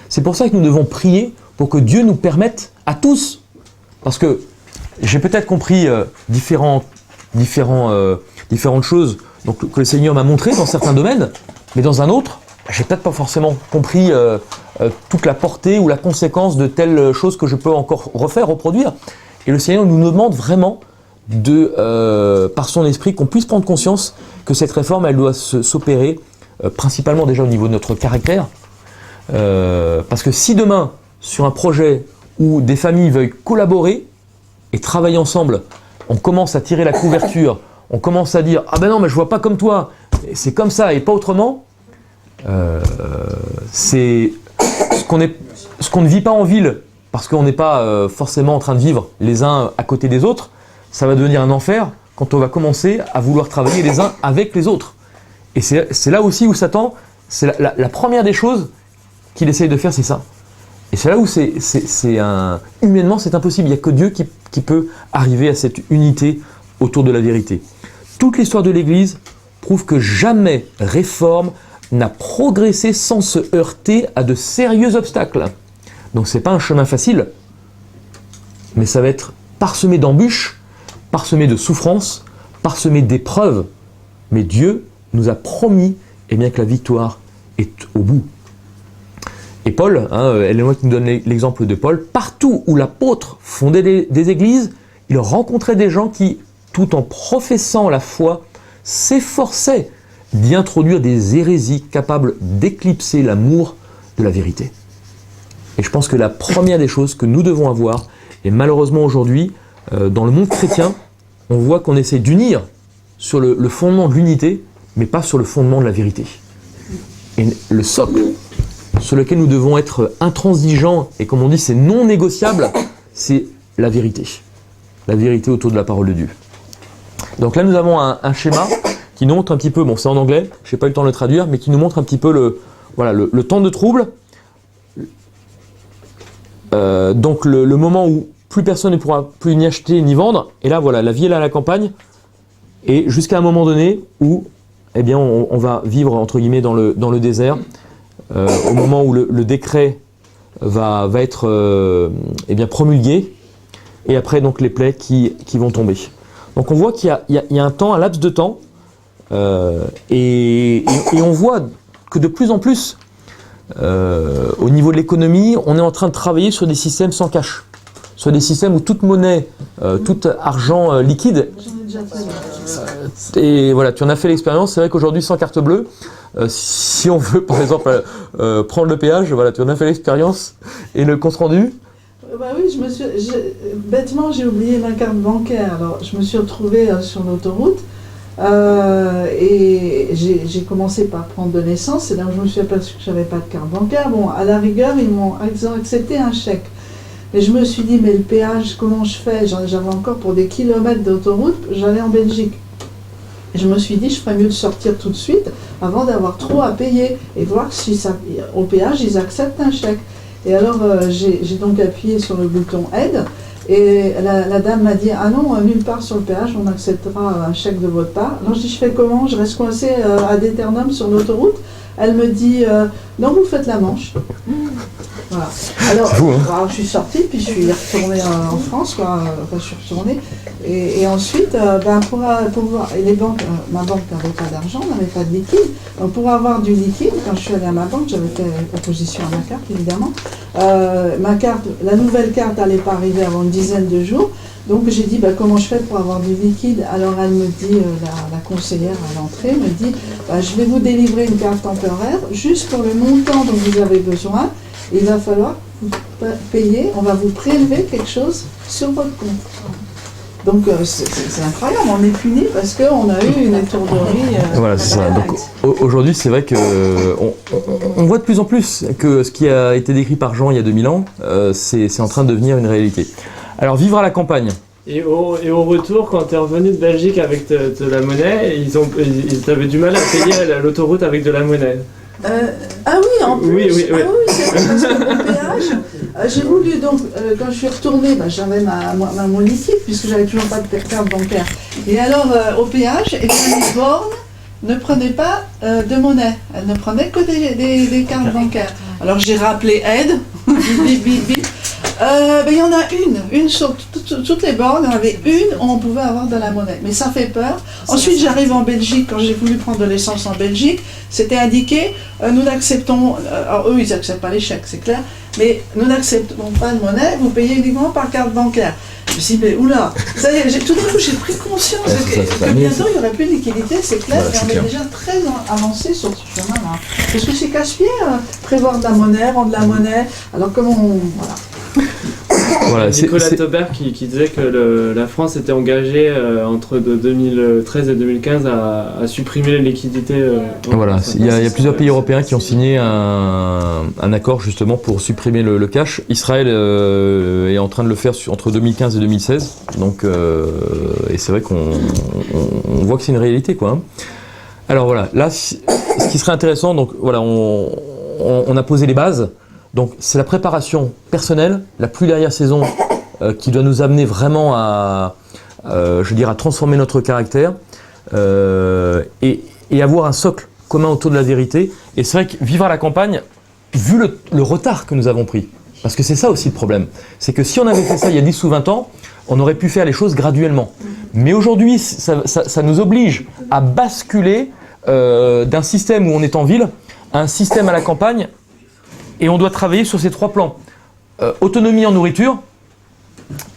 C'est pour ça que nous devons prier pour que Dieu nous permette à tous, parce que j'ai peut-être compris différentes choses donc, que le Seigneur m'a montrées dans certains domaines, mais dans un autre, j'ai peut-être pas forcément compris toute la portée ou la conséquence de telle chose que je peux encore reproduire. Et le Seigneur nous demande vraiment par son esprit qu'on puisse prendre conscience que cette réforme, elle doit s'opérer principalement déjà au niveau de notre caractère. Parce que si demain, sur un projet où des familles veuillent collaborer et travailler ensemble, on commence à tirer la couverture, on commence à dire « Ah ben non, mais je vois pas comme toi, c'est comme ça et pas autrement », c'est ce qu'on ne vit pas en ville, parce qu'on n'est pas forcément en train de vivre les uns à côté des autres, ça va devenir un enfer quand on va commencer à vouloir travailler les uns avec les autres. Et c'est là aussi où Satan, c'est la première des choses qu'il essaye de faire, c'est ça. Et c'est là où humainement c'est impossible, il n'y a que Dieu qui peut arriver à cette unité autour de la vérité. Toute l'histoire de l'Église prouve que jamais réforme n'a progressé sans se heurter à de sérieux obstacles. Donc c'est pas un chemin facile, mais ça va être parsemé d'embûches, parsemé de souffrances, parsemé d'épreuves. Mais Dieu nous a promis eh bien, que la victoire est au bout. Et Paul, Ellen White nous donne l'exemple de Paul, partout où l'apôtre fondait des églises, il rencontrait des gens qui, tout en professant la foi, s'efforçaient d'y introduire des hérésies capables d'éclipser l'amour de la vérité. Et je pense que la première des choses que nous devons avoir, et malheureusement aujourd'hui, dans le monde chrétien, on voit qu'on essaie d'unir sur le fondement de l'unité, mais pas sur le fondement de la vérité. Et le socle sur lequel nous devons être intransigeants, et comme on dit, c'est non négociable, c'est la vérité. La vérité autour de la parole de Dieu. Donc là, nous avons un schéma qui nous montre un petit peu, bon c'est en anglais, je n'ai pas eu le temps de le traduire, mais qui nous montre un petit peu le temps de trouble. Donc le moment où plus personne ne pourra plus ni acheter ni vendre, et là voilà, la vie est là à la campagne, et jusqu'à un moment donné où eh bien, on va vivre entre guillemets dans le désert, au moment où le décret va être eh bien, promulgué, et après donc les plaies qui vont tomber. Donc on voit qu'il y a un temps, un laps de temps, et on voit que de plus en plus, au niveau de l'économie, on est en train de travailler sur des systèmes sans cash, sur des systèmes où toute monnaie, tout argent liquide. J'en ai déjà fait. Et voilà, tu en as fait l'expérience. C'est vrai qu'aujourd'hui, sans carte bleue, si on veut par exemple prendre le péage, voilà, tu en as fait l'expérience et le compte rendu. Bah oui, bêtement j'ai oublié ma carte bancaire. Alors je me suis retrouvée sur l'autoroute et j'ai commencé par prendre de l'essence. C'est là où je me suis aperçue que je n'avais pas de carte bancaire. Bon, à la rigueur, ils ont accepté un chèque. Mais je me suis dit, mais le péage, comment je fais? J'avais encore pour des kilomètres d'autoroute, j'allais en Belgique. Et je me suis dit, je ferais mieux de sortir tout de suite avant d'avoir trop à payer et voir si au péage, ils acceptent un chèque. Et alors, j'ai donc appuyé sur le bouton aide et la dame m'a dit, ah non, nulle part sur le péage, on acceptera un chèque de votre part. Alors je dis, je fais comment? Je reste coincée à Déternum sur l'autoroute. Elle me dit, non, vous faites la Manche. Voilà. Alors, alors, je suis sortie, puis je suis retournée en France, quoi. Enfin, je suis retournée. Et ensuite, pour voir, et les banques, ma banque n'avait pas d'argent, n'avait pas de liquide. Donc pour avoir du liquide, quand je suis allée à ma banque, j'avais fait opposition à ma carte, évidemment. Ma carte, la nouvelle carte n'allait pas arriver avant une dizaine de jours. Donc j'ai dit, comment je fais pour avoir du liquide? Alors elle me dit, la conseillère à l'entrée me dit, je vais vous délivrer une carte temporaire, juste pour le montant dont vous avez besoin. Il va falloir payer, on va vous prélever quelque chose sur votre compte. Donc c'est incroyable, on est puni parce qu'on a eu une étourderie. Voilà, c'est ça. Donc aujourd'hui, c'est vrai que on voit de plus en plus que ce qui a été décrit par Jean il y a 2000 ans, c'est en train de devenir une réalité. Alors vivre à la campagne. Et au retour, quand tu es revenu de Belgique avec de la monnaie, ils avaient du mal à payer l'autoroute avec de la monnaie. Ah oui, en plus. Oui. Ah oui, c'est vrai, parce que le péage, j'ai voulu donc, quand je suis retournée, j'avais mon liquide, puisque j'avais toujours pas de carte bancaire. Et alors, au péage, les bornes ne prenaient pas de monnaie. Elles ne prenaient que des cartes bancaires. Alors j'ai rappelé aide, bip. Il y en a une sur toutes les bornes, il y en avait une où on pouvait avoir de la monnaie. Mais ça fait peur. Ensuite, j'arrive en Belgique, quand j'ai voulu prendre de l'essence en Belgique, c'était indiqué, nous n'acceptons, alors eux ils n'acceptent pas les chèques, c'est clair, mais nous n'acceptons pas de monnaie, vous payez uniquement par carte bancaire. Je me suis dit, mais oula, ça y est, tout d'un coup j'ai pris conscience que bientôt il n'y aurait plus de liquidité, c'est clair, et on est déjà très avancé sur ce chemin-là. Parce que c'est casse-pied, prévoir de la monnaie, rendre de la monnaie, alors comment on... Voilà. Voilà, Nicolas Taubert qui disait que la France était engagée entre 2013 et 2015 à supprimer les liquidités. Voilà, il y a plusieurs pays européens qui ont signé un accord justement pour supprimer le cash. Israël est en train de le faire entre 2015 et 2016. Donc, et c'est vrai qu'on voit que c'est une réalité, quoi. Alors voilà, là, ce qui serait intéressant, donc voilà, on a posé les bases. Donc c'est la préparation personnelle, la pluie derrière saison, qui doit nous amener vraiment à transformer notre caractère et avoir un socle commun autour de la vérité. Et c'est vrai que vivre à la campagne, vu le retard que nous avons pris, parce que c'est ça aussi le problème, c'est que si on avait fait ça il y a 10 ou 20 ans, on aurait pu faire les choses graduellement. Mais aujourd'hui, ça nous oblige à basculer d'un système où on est en ville à un système à la campagne, et on doit travailler sur ces 3 plans. Autonomie en nourriture,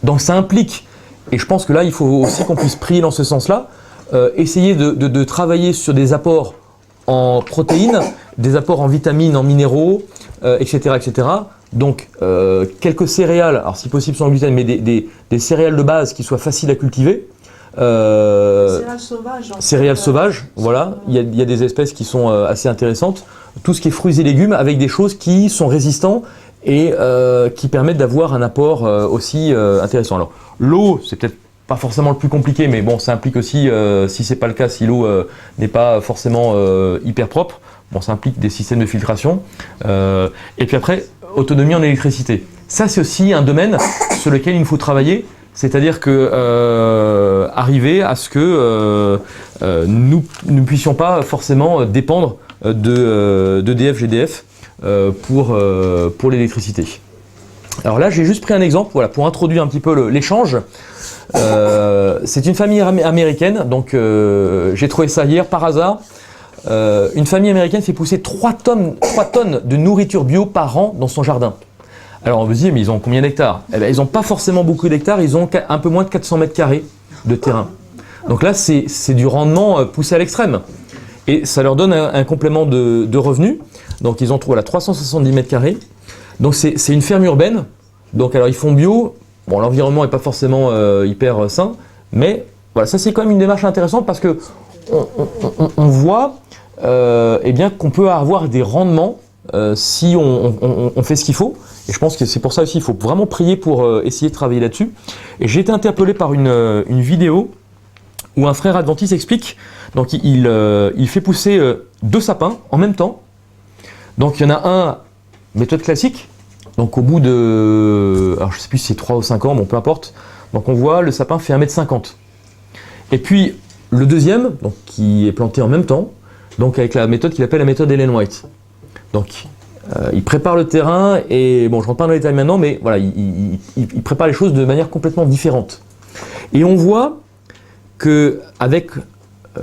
donc ça implique, et je pense que là il faut aussi qu'on puisse prier dans ce sens-là, essayer de travailler sur des apports en protéines, des apports en vitamines, en minéraux, etc., etc. Donc quelques céréales, alors si possible sans gluten, mais des céréales de base qui soient faciles à cultiver. Céréales sauvages. Céréales sauvages, voilà. Il y a des espèces qui sont assez intéressantes. Tout ce qui est fruits et légumes avec des choses qui sont résistants et qui permettent d'avoir un apport aussi intéressant. Alors l'eau, c'est peut-être pas forcément le plus compliqué, mais bon, ça implique aussi, si c'est pas le cas, si l'eau n'est pas forcément hyper propre, bon, ça implique des systèmes de filtration. Et puis après, autonomie en électricité. Ça, c'est aussi un domaine sur lequel il nous faut travailler, c'est-à-dire que arriver à ce que nous ne puissions pas forcément dépendre d'EDF, GDF pour l'électricité. Alors là, j'ai juste pris un exemple, voilà, pour introduire un petit peu l'échange. C'est une famille américaine, donc j'ai trouvé ça hier par hasard. Une famille américaine fait pousser 3 tonnes de nourriture bio par an dans son jardin. Alors on vous dit, mais ils ont combien d'hectares? Eh bien, ils n'ont pas forcément beaucoup d'hectares, ils ont un peu moins de 400 mètres carrés de terrain. Donc là, c'est du rendement poussé à l'extrême. Et ça leur donne un complément de revenus. Donc ils ont trouvé 370 mètres carrés. Donc c'est une ferme urbaine. Donc alors ils font bio. Bon, l'environnement n'est pas forcément hyper sain, mais voilà, ça c'est quand même une démarche intéressante parce que on voit eh bien qu'on peut avoir des rendements si on fait ce qu'il faut. Et je pense que c'est pour ça aussi qu'il faut vraiment prier pour essayer de travailler là-dessus. Et j'ai été interpellé par une vidéo où un frère adventiste explique. Donc il fait pousser 2 sapins en même temps. Donc il y en a un méthode classique. Donc au bout de, alors je sais plus si c'est 3 ou 5 ans, bon peu importe. Donc on voit le sapin fait 1,50 m. Et puis le deuxième, donc qui est planté en même temps, donc avec la méthode qu'il appelle la méthode Ellen White. Donc il prépare le terrain et bon je rentre pas dans les détails maintenant, mais voilà, il prépare les choses de manière complètement différente. Et on voit que avec,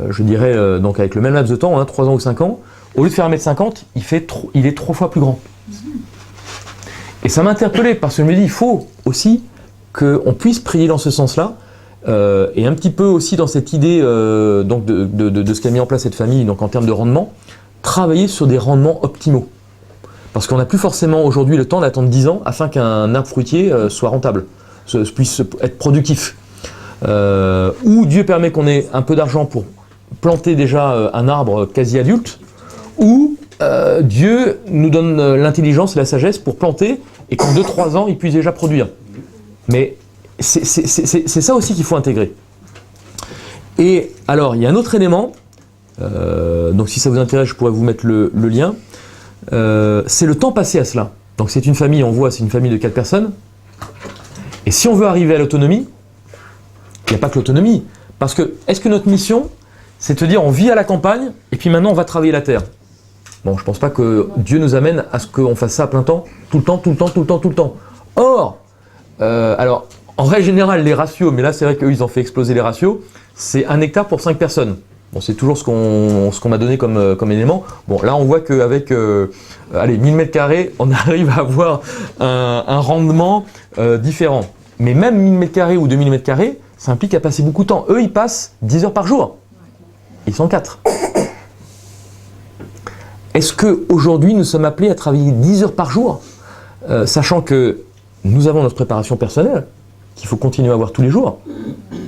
je dirais donc avec le même laps de temps, 3 ans ou 5 ans, au lieu de faire 1,50 m, il est 3 fois plus grand. Et ça m'a interpellé parce que je me dis, il faut aussi qu'on puisse prier dans ce sens-là et un petit peu aussi dans cette idée donc de ce qu'a mis en place cette famille, donc en termes de rendement, travailler sur des rendements optimaux. Parce qu'on n'a plus forcément aujourd'hui le temps d'attendre 10 ans afin qu'un arbre fruitier soit rentable, puisse être productif. Ou Dieu permet qu'on ait un peu d'argent pour planter déjà un arbre quasi adulte, ou Dieu nous donne l'intelligence et la sagesse pour planter et qu'en 2-3 ans, il puisse déjà produire. Mais c'est ça aussi qu'il faut intégrer. Et alors, il y a un autre élément, donc si ça vous intéresse, je pourrais vous mettre le lien, c'est le temps passé à cela. Donc c'est une famille, on voit, c'est une famille de 4 personnes. Et si on veut arriver à l'autonomie, il n'y a pas que l'autonomie. Parce que, est-ce que notre mission, c'est de dire on vit à la campagne et puis maintenant on va travailler la terre? Bon, je ne pense pas que Dieu nous amène à ce qu'on fasse ça à plein temps, tout le temps. Or, alors, en règle générale, les ratios, mais là c'est vrai qu'eux ils ont fait exploser les ratios, c'est 1 hectare pour 5 personnes. Bon, c'est toujours ce qu'on m'a donné comme élément. Bon, là on voit qu'avec 1000 m², on arrive à avoir un rendement différent. Mais même 1000 m² ou 2000 m², ça implique à passer beaucoup de temps. Eux, ils passent 10 heures par jour. Ils sont 4. Est-ce qu'aujourd'hui, nous sommes appelés à travailler 10 heures par jour, sachant que nous avons notre préparation personnelle, qu'il faut continuer à avoir tous les jours.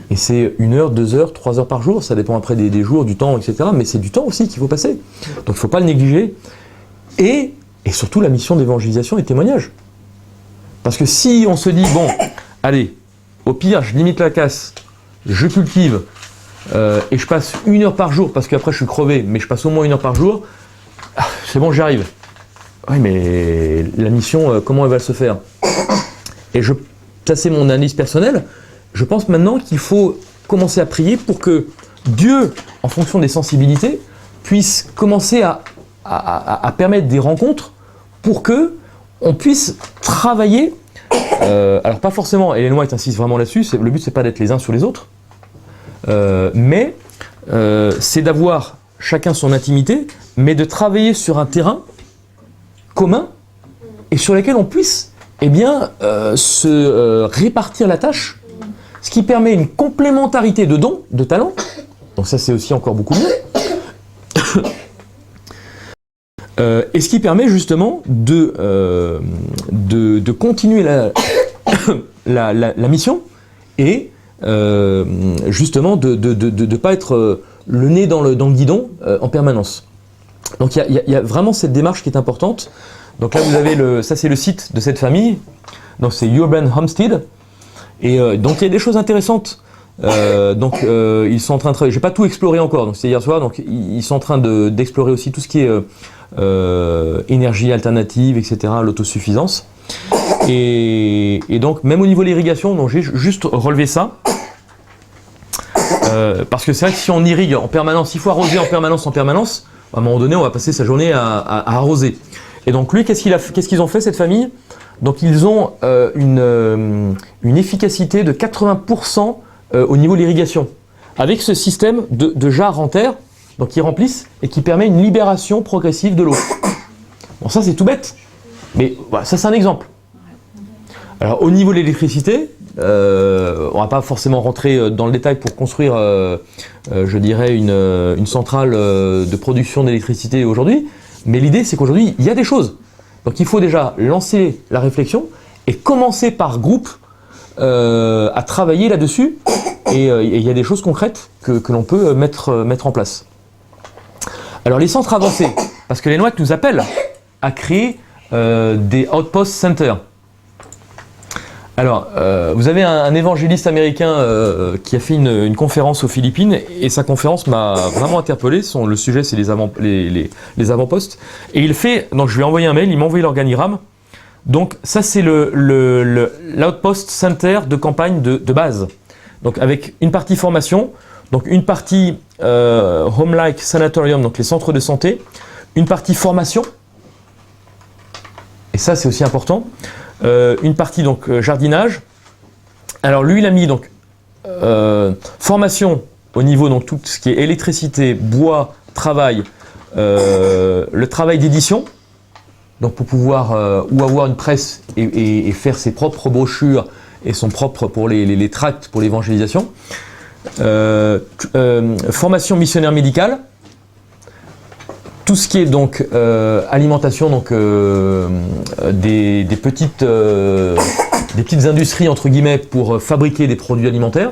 Et c'est 1 heure, 2 heures, 3 heures par jour, ça dépend après des jours, du temps, etc. Mais c'est du temps aussi qu'il faut passer. Donc il ne faut pas le négliger. Et surtout la mission d'évangélisation et de témoignage. Parce que si on se dit, bon, allez, au pire, je limite la casse, je cultive, et je passe 1 heure par jour, parce qu'après je suis crevé, mais je passe au moins 1 heure par jour, c'est bon, j'y arrive. Oui, mais la mission, comment elle va se faire? Et ça c'est mon analyse personnelle, je pense maintenant qu'il faut commencer à prier pour que Dieu, en fonction des sensibilités, puisse commencer à permettre des rencontres pour que on puisse travailler. Alors pas forcément, Ellen White insiste vraiment là-dessus, le but c'est pas d'être les uns sur les autres, mais c'est d'avoir chacun son intimité, mais de travailler sur un terrain commun et sur lequel on puisse se répartir la tâche, ce qui permet une complémentarité de dons, de talents. Donc ça, c'est aussi encore beaucoup mieux. Et ce qui permet justement de continuer la mission et justement de ne pas être le nez dans le guidon en permanence. Donc il y a vraiment cette démarche qui est importante. Donc là vous avez ça c'est le site de cette famille, donc c'est Urban Homestead, et donc il y a des choses intéressantes. Ils sont en train de travailler, j'ai pas tout exploré encore, donc c'est hier soir, donc ils sont en train d'explorer aussi tout ce qui est énergie alternative, etc., l'autosuffisance. Et donc même au niveau de l'irrigation, donc j'ai juste relevé ça. Parce que c'est vrai que si on irrigue en permanence, s'il faut arroser en permanence, à un moment donné, on va passer sa journée à arroser. Et donc lui, qu'est-ce qu'ils ont fait, cette famille? Donc ils ont une efficacité de 80% au niveau de l'irrigation, avec ce système de jarres en terre, donc qui remplissent et qui permet une libération progressive de l'eau. Bon, ça c'est tout bête, mais voilà, ça c'est un exemple. Alors au niveau de l'électricité, on ne va pas forcément rentrer dans le détail pour construire, je dirais, une centrale de production d'électricité aujourd'hui, mais l'idée c'est qu'aujourd'hui il y a des choses. Donc il faut déjà lancer la réflexion et commencer par groupe à travailler là-dessus, et il y a des choses concrètes que l'on peut mettre en place. Alors les centres avancés, parce que les NWAC nous appellent à créer des outpost centers. Alors, vous avez un évangéliste américain qui a fait une conférence aux Philippines, et sa conférence m'a vraiment interpellé. Le sujet, c'est les avant-postes. Et il fait, donc je lui ai envoyé un mail, il m'a envoyé l'organigramme. Donc ça, c'est l'outpost center de campagne de base. Donc avec une partie formation, donc une partie home-like sanatorium, donc les centres de santé, une partie formation, et ça c'est aussi important. Une partie donc jardinage. Alors lui il a mis donc formation au niveau donc tout ce qui est électricité, bois, travail, le travail d'édition, donc pour pouvoir ou avoir une presse et faire ses propres brochures et son propre pour les tracts pour l'évangélisation. Formation missionnaire médicale. Tout ce qui est donc alimentation, donc des petites industries entre guillemets pour fabriquer des produits alimentaires.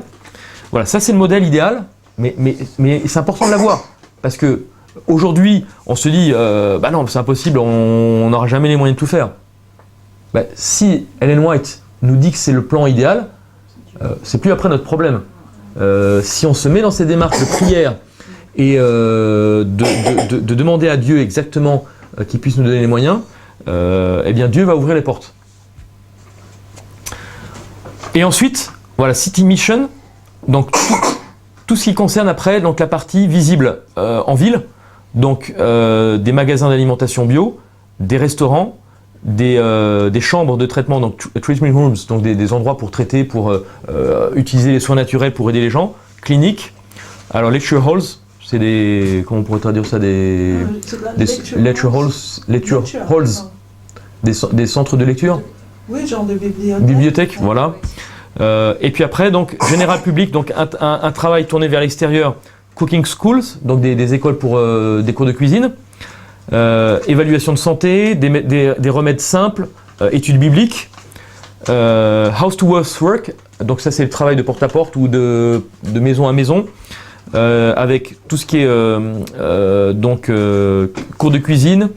Voilà, ça c'est le modèle idéal, mais c'est important de l'avoir, parce que aujourd'hui on se dit bah non c'est impossible, on n'aura jamais les moyens de tout faire. Bah, si Ellen White nous dit que c'est le plan idéal, c'est plus après notre problème. Si on se met dans ces démarches de prière et de demander à Dieu exactement qu'il puisse nous donner les moyens, eh bien Dieu va ouvrir les portes. Et ensuite, voilà, City Mission, donc tout ce qui concerne après donc la partie visible en ville, donc des magasins d'alimentation bio, des restaurants, des chambres de traitement, donc treatment rooms, donc des endroits pour traiter, pour utiliser les soins naturels pour aider les gens, cliniques, alors lecture halls, c'est des, comment on pourrait traduire ça, des lecture halls, des centres de lecture. Oui, genre de bibliothèque. Bibliothèque, voilà. Et puis après, donc général public, donc un travail tourné vers l'extérieur, cooking schools, donc des écoles pour des cours de cuisine, évaluation de santé, des remèdes simples, études bibliques, house to house work, donc ça c'est le travail de porte-à-porte ou de maison à maison. Avec tout ce qui est cours de cuisine,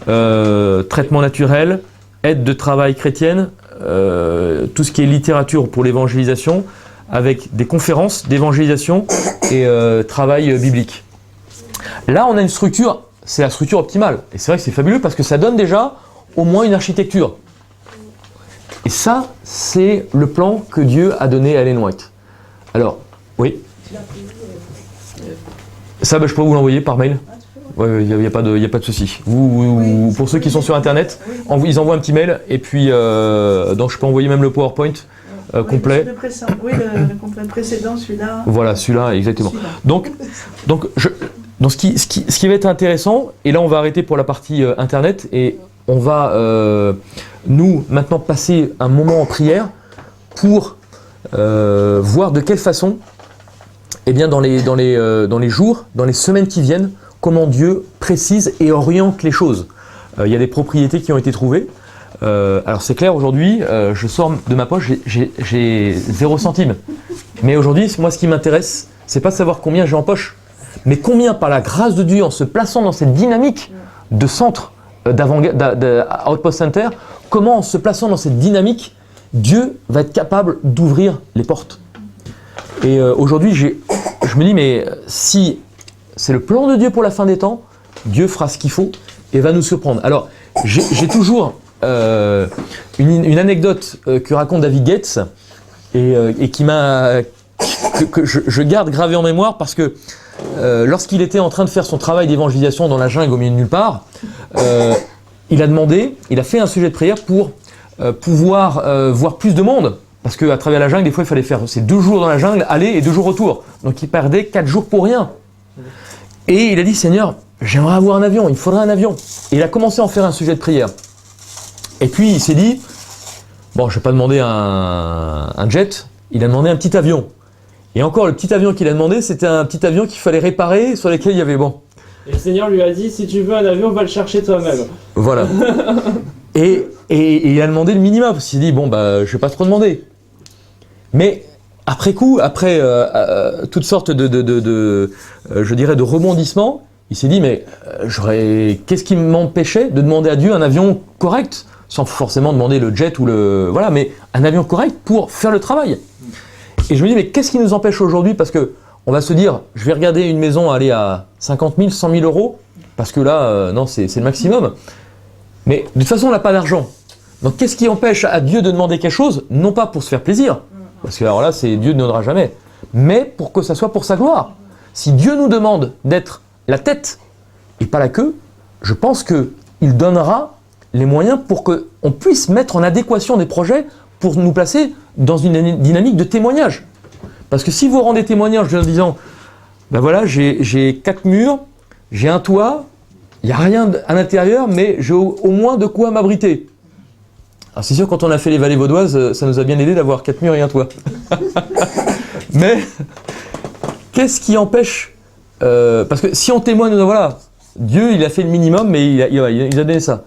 traitement naturel, aide de travail chrétienne, tout ce qui est littérature pour l'évangélisation, avec des conférences d'évangélisation et travail biblique. Là, on a une structure, c'est la structure optimale. Et c'est vrai que c'est fabuleux parce que ça donne déjà au moins une architecture. Et ça, c'est le plan que Dieu a donné à Ellen White. Alors, oui. Ça, je peux vous l'envoyer par mail. Il n'y a pas de souci. Pour ceux qui sont sur Internet, ils envoient un petit mail et puis donc je peux envoyer même le PowerPoint complet. Le complet précédent, celui-là. Voilà, celui-là, exactement. Celui-là. Donc Donc ce qui va être intéressant, et là on va arrêter pour la partie internet, et on va nous maintenant passer un moment en prière pour voir de quelle façon, eh bien dans les jours, dans les semaines qui viennent, comment Dieu précise et oriente les choses. Il y a des propriétés qui ont été trouvées. Alors c'est clair, aujourd'hui, je sors de ma poche, j'ai 0 centime. Mais aujourd'hui, moi ce qui m'intéresse, c'est pas de savoir combien j'ai en poche, mais combien par la grâce de Dieu, en se plaçant dans cette dynamique de centre, d'Outpost Center, comment en se plaçant dans cette dynamique, Dieu va être capable d'ouvrir les portes. Et aujourd'hui, je me dis, mais si c'est le plan de Dieu pour la fin des temps, Dieu fera ce qu'il faut et va nous surprendre. Alors, j'ai toujours une anecdote que raconte David Gates et qui que je garde gravée en mémoire parce que lorsqu'il était en train de faire son travail d'évangélisation dans la jungle au milieu de nulle part, il a fait un sujet de prière pour pouvoir voir plus de monde. Parce qu'à travers la jungle, des fois, il fallait faire ces 2 jours dans la jungle, aller et 2 jours retour. Donc il perdait 4 jours pour rien. Et il a dit, Seigneur, j'aimerais avoir un avion, il me faudrait un avion. Et il a commencé à en faire un sujet de prière. Et puis il s'est dit, bon, je ne vais pas demander un jet, il a demandé un petit avion. Et encore, le petit avion qu'il a demandé, c'était un petit avion qu'il fallait réparer, sur lequel il y avait bon. Et le Seigneur lui a dit, si tu veux un avion, va le chercher toi-même. Voilà. Et il a demandé le minimum, parce qu'il s'est dit, bon, bah, je vais pas trop demander. Mais après coup, après toutes sortes je dirais, de rebondissements, il s'est dit, mais qu'est-ce qui m'empêchait de demander à Dieu un avion correct, sans forcément demander le jet ou voilà, mais un avion correct pour faire le travail. Et je me dis, mais qu'est-ce qui nous empêche aujourd'hui? Parce que on va se dire, je vais regarder une maison aller à 50 000, 100 000 euros, parce que là, non, c'est le maximum. Mais de toute façon, on n'a pas d'argent. Donc qu'est-ce qui empêche à Dieu de demander quelque chose? Non pas pour se faire plaisir, parce que alors là, Dieu ne donnera jamais, mais pour que ça soit pour sa gloire. Si Dieu nous demande d'être la tête et pas la queue, je pense qu'il donnera les moyens pour qu'on puisse mettre en adéquation des projets pour nous placer dans une dynamique de témoignage. Parce que si vous rendez témoignage en disant, ben voilà, j'ai 4 murs, j'ai un toit, il n'y a rien à l'intérieur, mais j'ai au moins de quoi m'abriter. Alors c'est sûr, quand on a fait les vallées vaudoises, ça nous a bien aidé d'avoir 4 murs et un toit. Mais qu'est-ce qui empêche parce que si on témoigne, voilà, Dieu il a fait le minimum, mais il a donné ça.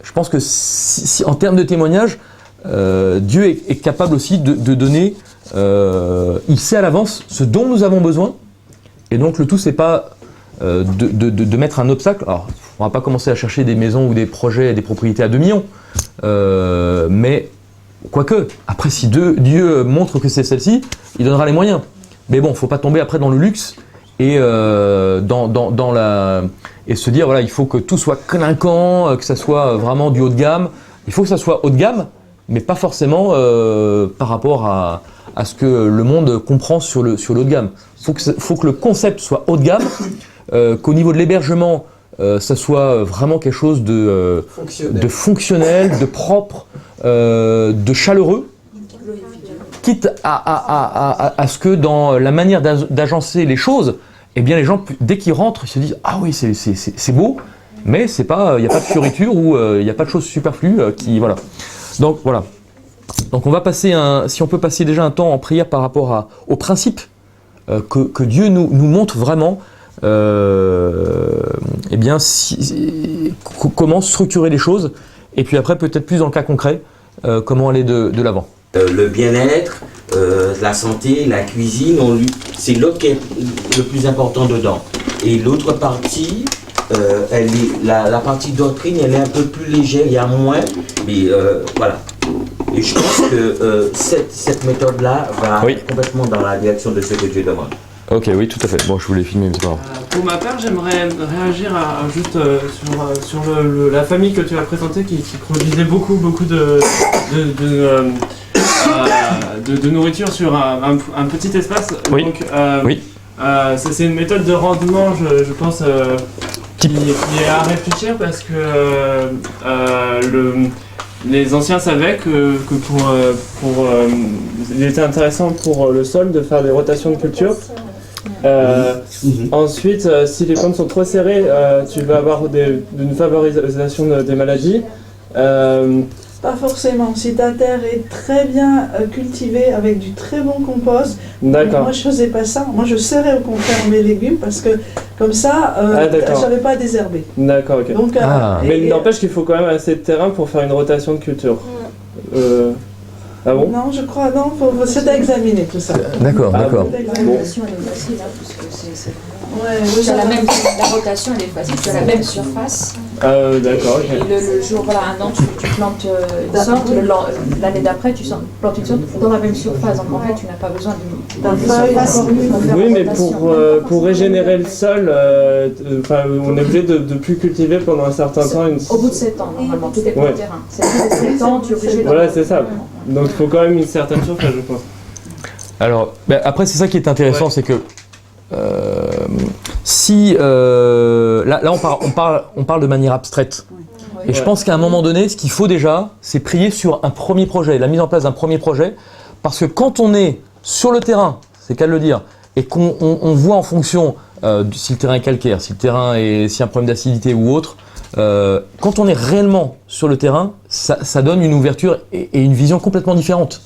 Je pense que si, en termes de témoignage, Dieu est capable aussi de donner, il sait à l'avance ce dont nous avons besoin, et donc le tout c'est pas de mettre un obstacle. Alors on va pas commencer à chercher des maisons ou des projets, des propriétés à 2 millions, mais quoique, après si Dieu montre que c'est celle-ci, il donnera les moyens. Mais bon, faut pas tomber après dans le luxe et et se dire voilà, il faut que tout soit clinquant, que ça soit vraiment du haut de gamme. Il faut que ça soit haut de gamme, mais pas forcément par rapport à ce que le monde comprend sur le haut de gamme. Faut que le concept soit haut de gamme, qu'au niveau de l'hébergement, ça soit vraiment quelque chose de fonctionnel, de propre, de chaleureux, quitte à ce que dans la manière d'agencer les choses, eh bien les gens, dès qu'ils rentrent, ils se disent « Ah oui, c'est beau », mais il n'y a pas de fioriture ou il n'y a pas de choses superflues voilà. Donc voilà. Donc on va passer si on peut passer déjà un temps en prière par rapport au principe que Dieu nous montre vraiment, eh bien comment structurer les choses, et puis après peut-être plus dans le cas concret, comment aller de l'avant. Le bien-être, la santé, la cuisine, c'est l'autre qui est le plus important dedans. Et l'autre partie, la partie doctrine, elle est un peu plus légère, il y a moins, mais voilà. Et je pense que cette méthode-là va complètement dans la direction de ce que Dieu demande. Ok, oui, tout à fait. Bon, je voulais filmer, mais c'est pas grave. Pour ma part, j'aimerais réagir sur la famille que tu as présentée qui produisait beaucoup de nourriture sur un petit espace. Oui. Donc, oui. C'est une méthode de rendement, je pense, qui est à réfléchir parce que les anciens savaient que il était intéressant pour le sol de faire des rotations de culture. Ensuite, si les plantes sont trop serrées, tu vas avoir une favorisation des maladies. Pas forcément. Si ta terre est très bien cultivée avec du très bon compost, D'accord. moi je faisais pas ça. Moi je serrais au contraire mes légumes parce que comme ça, d'accord. j'avais pas à désherber. D'accord, ok. Donc, Mais il n'empêche qu'il faut quand même assez de terrain pour faire une rotation de culture. Ah bon? Non, je crois, non, c'est à examiner tout ça. D'accord, d'accord. C'est à La examiner. rotation elle est facile, hein, parce que c'est Ouais, tu as la rotation elle est facile, tu as la même surface. D'accord, Et ok. le jour, voilà, un an tu plantes une sorte, l'année d'après tu plantes une sorte dans la même surface. Donc en fait tu n'as pas besoin d'une surface pour faire Oui, la mais rotation. pour régénérer le sol, on est obligé de plus cultiver pendant un certain temps. Au bout de 7 ans, normalement, tout est Ouais. pour terrain. C'est au bout de 7 ans, tu es obligé de... Voilà, c'est ça. Donc il faut quand même une certaine surface, je pense. Alors, après, c'est ça qui est intéressant, Ouais. c'est que si là on parle de manière abstraite. Et je Ouais. pense qu'à un moment donné, ce qu'il faut déjà, c'est prier sur un premier projet, la mise en place d'un premier projet, parce que quand on est sur le terrain, c'est qu'à le dire, et qu'on voit en fonction si le terrain est calcaire, si le terrain est, s'il y a un problème d'acidité ou autre, quand on est réellement sur le terrain, ça donne une ouverture et une vision complètement différente.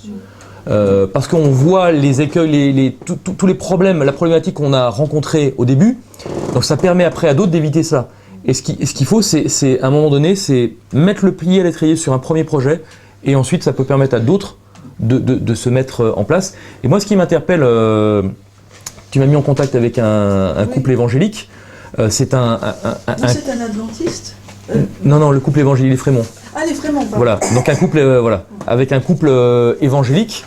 Parce qu'on voit les écueils, tous les problèmes, la problématique qu'on a rencontrée au début, donc ça permet après à d'autres d'éviter ça. Et ce qu'il faut, c'est à un moment donné, c'est mettre le pied à l'étrier sur un premier projet, et ensuite ça peut permettre à d'autres de se mettre en place. Et moi, ce qui m'interpelle, tu m'as mis en contact avec un couple évangélique. C'est Non, c'est un adventiste. non, le couple évangélique, les Frémont. Ah, les Frémont, pardon. Voilà, donc un couple, avec un couple évangélique.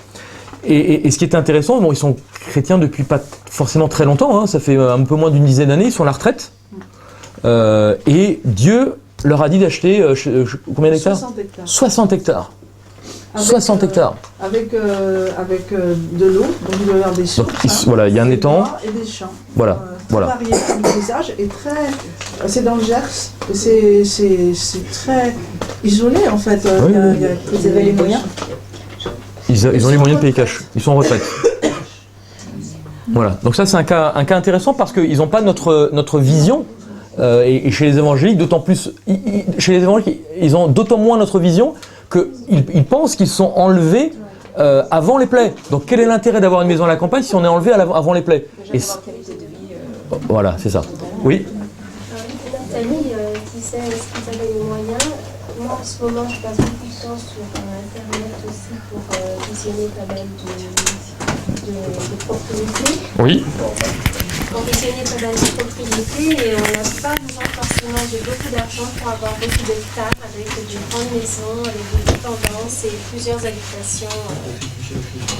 Et ce qui est intéressant, bon, ils sont chrétiens depuis pas forcément très longtemps, hein, ça fait un peu moins d'une dizaine d'années, ils sont à la retraite. Et Dieu leur a dit d'acheter combien d'hectares? 60 hectares. 60 hectares. Avec, 60 hectares. Avec de l'eau, donc il doit y avoir des sources. Donc, voilà, il y a un des étang. bois et des champs. Voilà, Très voilà. varié comme paysage et très. C'est dans le Gers. Et c'est très isolé en fait. Oui, Il y a Vous avez les moyens? Ils ont les moyens de payer cash. Ils sont en retraite. Voilà. Donc ça, c'est un cas intéressant parce qu'ils n'ont pas notre vision. Et chez les évangéliques, d'autant plus, chez les évangéliques, ils ont d'autant moins notre vision qu'ils pensent qu'ils sont enlevés avant les plaies. Donc quel est l'intérêt d'avoir une maison à la campagne si on est enlevé avant les plaies? Déjà d'avoir qualité de vie. Voilà, c'est ça. Oui. Nathalie disait est-ce qu'ils avaient les moyens. Moi en ce moment je passe beaucoup de temps sur internet aussi pour visionner pas mal de propriétés. Oui. Pour visionner pas mal de propriétés et on n'a pas besoin forcément de beaucoup d'argent pour avoir beaucoup d'hectares avec de grandes maisons, avec des dépendances et plusieurs habitations.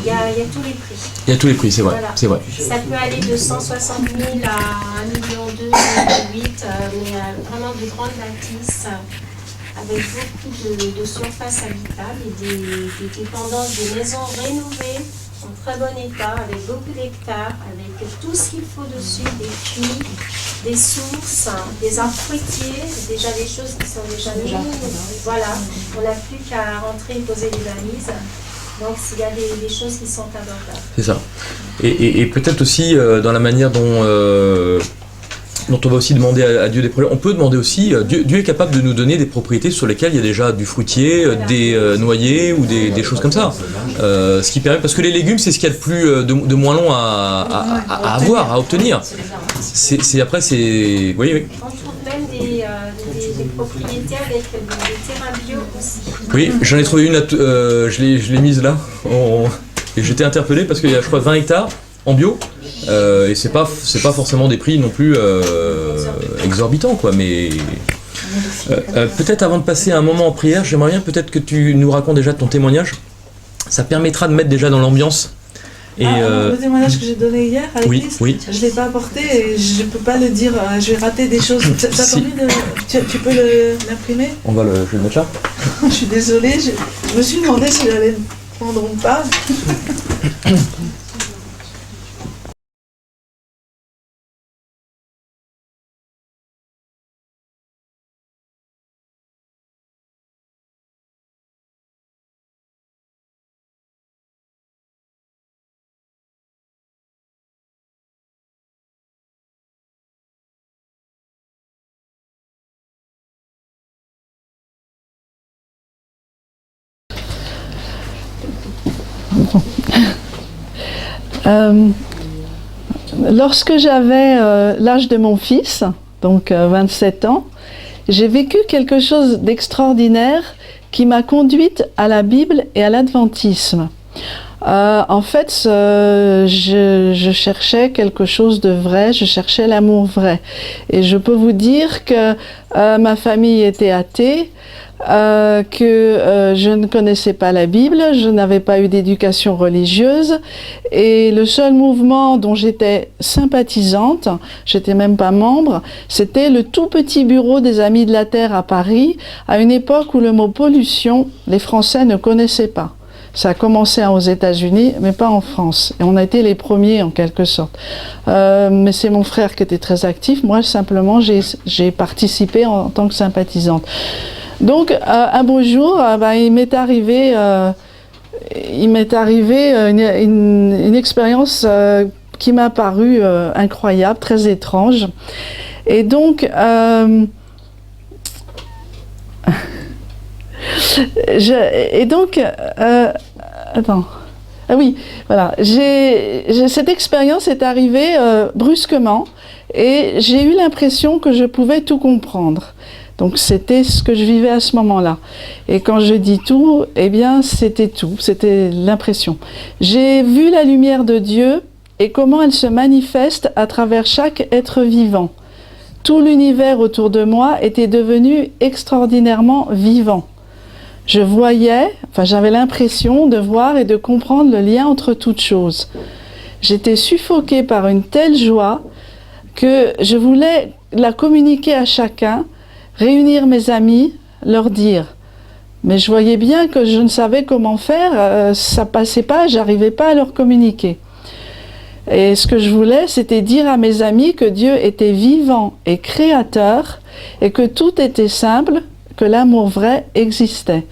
Il y a tous les prix. Il y a tous les prix, c'est vrai. Voilà. C'est vrai. Ça peut aller de 160 000 à 1,2 million, 1,8 million, mais vraiment de grandes bâtisses avec beaucoup de surface habitable et des dépendances, des maisons rénovées en très bon état, avec beaucoup d'hectares, avec tout ce qu'il faut dessus, des puits, des sources, des arbres fruitiers, déjà des choses qui sont déjà mises. Voilà, on n'a plus qu'à rentrer et poser les valises. Donc il y a des choses qui sont abordables. C'est ça. Et peut-être aussi dans la manière dont on va aussi demander à Dieu des projets. On peut demander aussi, Dieu est capable de nous donner des propriétés sur lesquelles il y a déjà du fruitier, des noyers ou des choses comme ça. Ce qui permet, parce que les légumes, c'est ce qu'il y a de plus, de moins long à avoir, à obtenir. Après, c'est... Oui. On trouve même des propriétés avec des terrains bio aussi. Oui, j'en ai trouvé une, je l'ai mise là. Et j'étais interpellé parce qu'il y a, je crois, 20 hectares en bio. Et c'est pas forcément des prix non plus exorbitants, quoi. Mais peut-être avant de passer un moment en prière, j'aimerais bien peut-être que tu nous racontes déjà ton témoignage. Ça permettra de mettre déjà dans l'ambiance. Et le témoignage que j'ai donné hier à l'église, oui. je ne l'ai pas apporté et je ne peux pas le dire, je vais rater des choses. T'as Si. envie de... Tu peux l'imprimer? je vais le mettre là. Je suis désolée, je me suis demandé si j'allais le prendre ou pas. Lorsque j'avais l'âge de mon fils, donc 27 ans, j'ai vécu quelque chose d'extraordinaire qui m'a conduite à la Bible et à l'adventisme. En fait, je cherchais quelque chose de vrai, je cherchais l'amour vrai. Et je peux vous dire que ma famille était athée, que je ne connaissais pas la Bible, je n'avais pas eu d'éducation religieuse, et le seul mouvement dont j'étais sympathisante, j'étais même pas membre, c'était le tout petit bureau des Amis de la Terre à Paris, à une époque où le mot pollution, les Français ne connaissaient pas. Ça a commencé aux États-Unis, mais pas en France. Et on a été les premiers, en quelque sorte. Mais c'est mon frère qui était très actif. Moi, simplement, j'ai participé en tant que sympathisante. Donc, un beau jour, il m'est arrivé une expérience qui m'a paru incroyable, très étrange. Et donc, attends. Ah oui, voilà. Cette expérience est arrivée brusquement et j'ai eu l'impression que je pouvais tout comprendre. Donc c'était ce que je vivais à ce moment-là. Et quand je dis tout, eh bien c'était tout, c'était l'impression. J'ai vu la lumière de Dieu et comment elle se manifeste à travers chaque être vivant. Tout l'univers autour de moi était devenu extraordinairement vivant. J'avais l'impression de voir et de comprendre le lien entre toutes choses. J'étais suffoquée par une telle joie que je voulais la communiquer à chacun, réunir mes amis, leur dire. Mais je voyais bien que je ne savais comment faire, ça passait pas, j'arrivais pas à leur communiquer. Et ce que je voulais, c'était dire à mes amis que Dieu était vivant et créateur et que tout était simple, que l'amour vrai existait.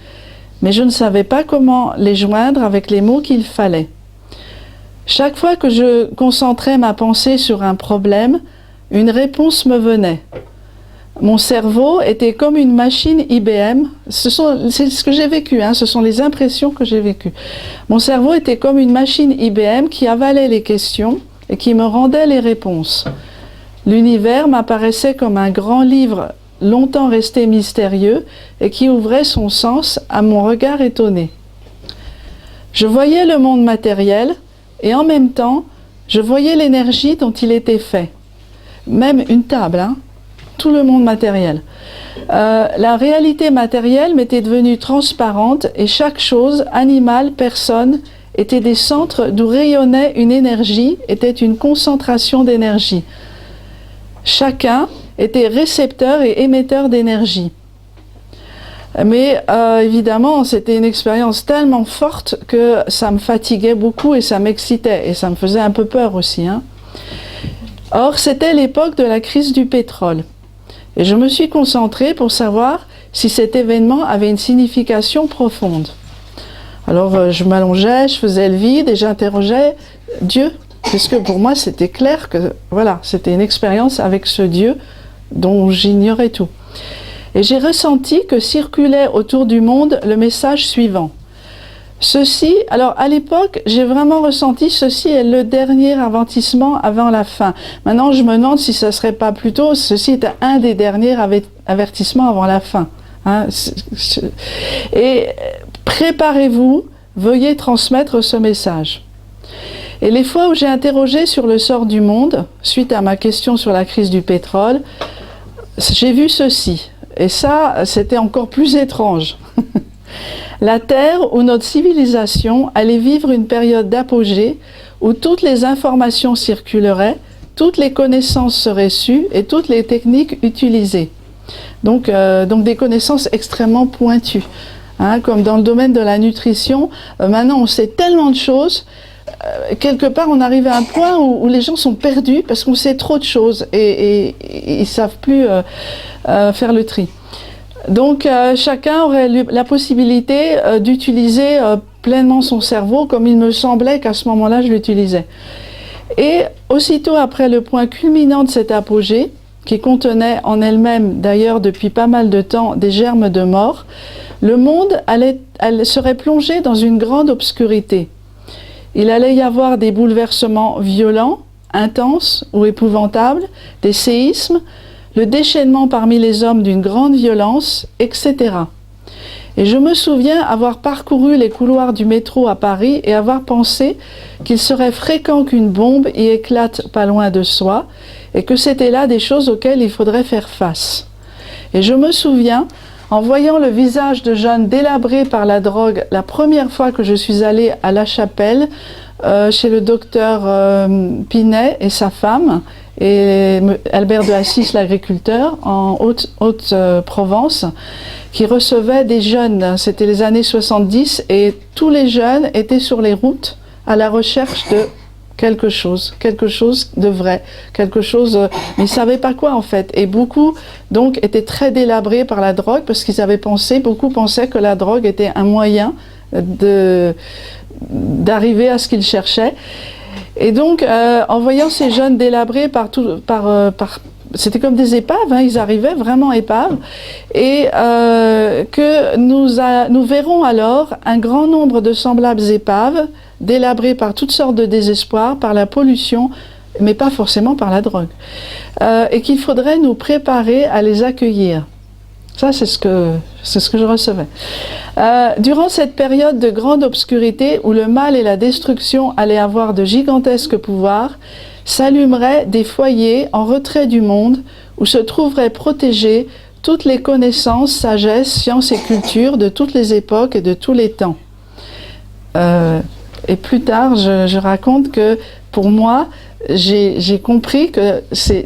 Mais je ne savais pas comment les joindre avec les mots qu'il fallait. Chaque fois que je concentrais ma pensée sur un problème, une réponse me venait. Mon cerveau était comme une machine IBM. C'est ce que j'ai vécu, ce sont les impressions que j'ai vécues. Mon cerveau était comme une machine IBM qui avalait les questions et qui me rendait les réponses. L'univers m'apparaissait comme un grand livre longtemps resté mystérieux et qui ouvrait son sens à mon regard étonné. Je voyais le monde matériel et en même temps, je voyais l'énergie dont il était fait. Même une table, tout le monde matériel. La réalité matérielle m'était devenue transparente et chaque chose, animal, personne, était des centres d'où rayonnait une énergie, était une concentration d'énergie. Chacun était récepteur et émetteur d'énergie. Mais évidemment, c'était une expérience tellement forte que ça me fatiguait beaucoup et ça m'excitait et ça me faisait un peu peur aussi. Or, c'était l'époque de la crise du pétrole. Et je me suis concentrée pour savoir si cet événement avait une signification profonde. Alors, je m'allongeais, je faisais le vide et j'interrogeais Dieu. Parce que pour moi, c'était clair que, voilà, c'était une expérience avec ce Dieu dont j'ignorais tout. Et j'ai ressenti que circulait autour du monde le message suivant. Ceci, alors à l'époque, j'ai vraiment ressenti ceci est le dernier avertissement avant la fin. Maintenant, je me demande si ça serait pas plutôt, ceci était un des derniers avertissements avant la fin. Et préparez-vous, veuillez transmettre ce message. Et les fois où j'ai interrogé sur le sort du monde, suite à ma question sur la crise du pétrole, j'ai vu ceci. Et ça, c'était encore plus étrange. La Terre, où notre civilisation allait vivre une période d'apogée, où toutes les informations circuleraient, toutes les connaissances seraient sues et toutes les techniques utilisées. Donc des connaissances extrêmement pointues. Comme dans le domaine de la nutrition, maintenant on sait tellement de choses, quelque part on arrive à un point où les gens sont perdus parce qu'on sait trop de choses et ils ne savent plus faire le tri. Donc chacun aurait la possibilité d'utiliser pleinement son cerveau comme il me semblait qu'à ce moment-là je l'utilisais. Et aussitôt après le point culminant de cet apogée, qui contenait en elle-même d'ailleurs depuis pas mal de temps des germes de mort, le monde serait plongé dans une grande obscurité. il allait y avoir des bouleversements violents, intenses ou épouvantables, des séismes, le déchaînement parmi les hommes d'une grande violence, etc. Et je me souviens avoir parcouru les couloirs du métro à Paris et avoir pensé qu'il serait fréquent qu'une bombe y éclate pas loin de soi et que c'était là des choses auxquelles il faudrait faire face. Et je me souviens, en voyant le visage de Jeanne délabré par la drogue, la première fois que je suis allée à La Chapelle, chez le docteur Pinet et sa femme, et Albert de Assis, l'agriculteur, en Haute-Provence, qui recevait des jeunes, c'était les années 70, et tous les jeunes étaient sur les routes à la recherche de quelque chose de vrai, quelque chose, mais ils ne savaient pas quoi en fait. Et beaucoup donc étaient très délabrés par la drogue parce qu'ils avaient pensé, beaucoup pensaient que la drogue était un moyen d'arriver à ce qu'ils cherchaient. Et donc, en voyant ces jeunes délabrés c'était comme des épaves, hein, ils arrivaient vraiment épaves, et que nous verrons alors un grand nombre de semblables épaves, délabrés par toutes sortes de désespoirs, par la pollution, mais pas forcément par la drogue, et qu'il faudrait nous préparer à les accueillir. Ça, c'est ce que je recevais. Durant cette période de grande obscurité où le mal et la destruction allaient avoir de gigantesques pouvoirs, s'allumeraient des foyers en retrait du monde où se trouveraient protégées toutes les connaissances, sagesses, sciences et cultures de toutes les époques et de tous les temps. Et plus tard, je raconte que pour moi, j'ai compris que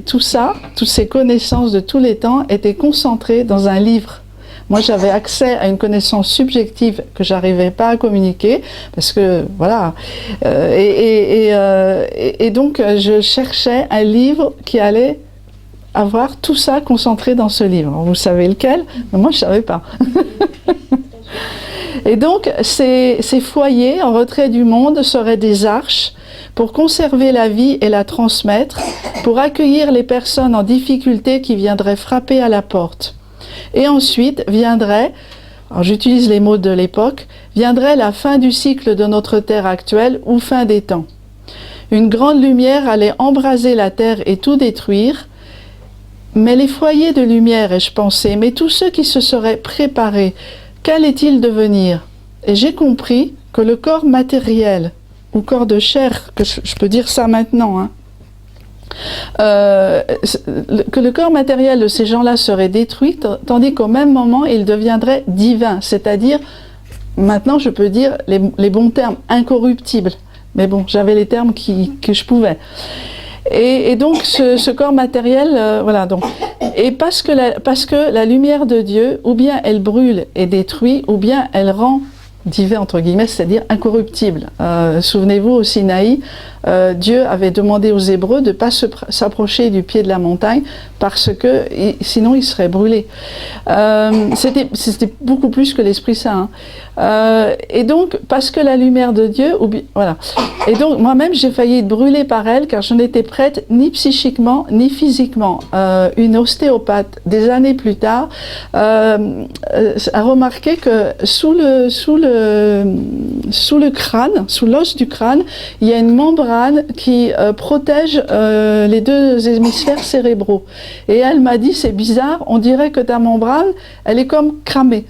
tout ça, toutes ces connaissances de tous les temps étaient concentrées dans un livre. Moi, j'avais accès à une connaissance subjective que j'arrivais pas à communiquer, parce que, voilà. Et donc, je cherchais un livre qui allait avoir tout ça concentré dans ce livre. Vous savez lequel? Mais moi, je savais pas. Et donc, ces foyers en retrait du monde seraient des arches pour conserver la vie et la transmettre, pour accueillir les personnes en difficulté qui viendraient frapper à la porte. Et ensuite viendrait, alors j'utilise les mots de l'époque, viendrait la fin du cycle de notre terre actuelle ou fin des temps. Une grande lumière allait embraser la terre et tout détruire, mais les foyers de lumière, ai-je pensé, mais tous ceux qui se seraient préparés, qu'allait-il devenir? Et j'ai compris que le corps matériel, ou corps de chair, que je peux dire ça maintenant, hein, que le corps matériel de ces gens-là serait détruit, tandis qu'au même moment, il deviendrait divin, c'est-à-dire, maintenant je peux dire les bons termes, incorruptible. Mais bon, j'avais les termes que je pouvais. Et donc ce corps matériel, voilà. Donc, et parce que la lumière de Dieu, ou bien elle brûle et détruit, ou bien elle rend divin entre guillemets, c'est-à-dire incorruptible. Souvenez-vous au Sinaï, Dieu avait demandé aux Hébreux de ne pas s'approcher du pied de la montagne parce que sinon ils seraient brûlés. C'était beaucoup plus que l'Esprit Saint. Et donc, parce que la lumière de Dieu, voilà. Et donc, moi-même, j'ai failli être brûlée par elle car je n'étais prête ni psychiquement ni physiquement. Une ostéopathe, des années plus tard, a remarqué que sous le crâne, sous l'os du crâne, il y a une membrane qui protège les deux hémisphères cérébraux. Et elle m'a dit, c'est bizarre, on dirait que ta membrane, elle est comme cramée.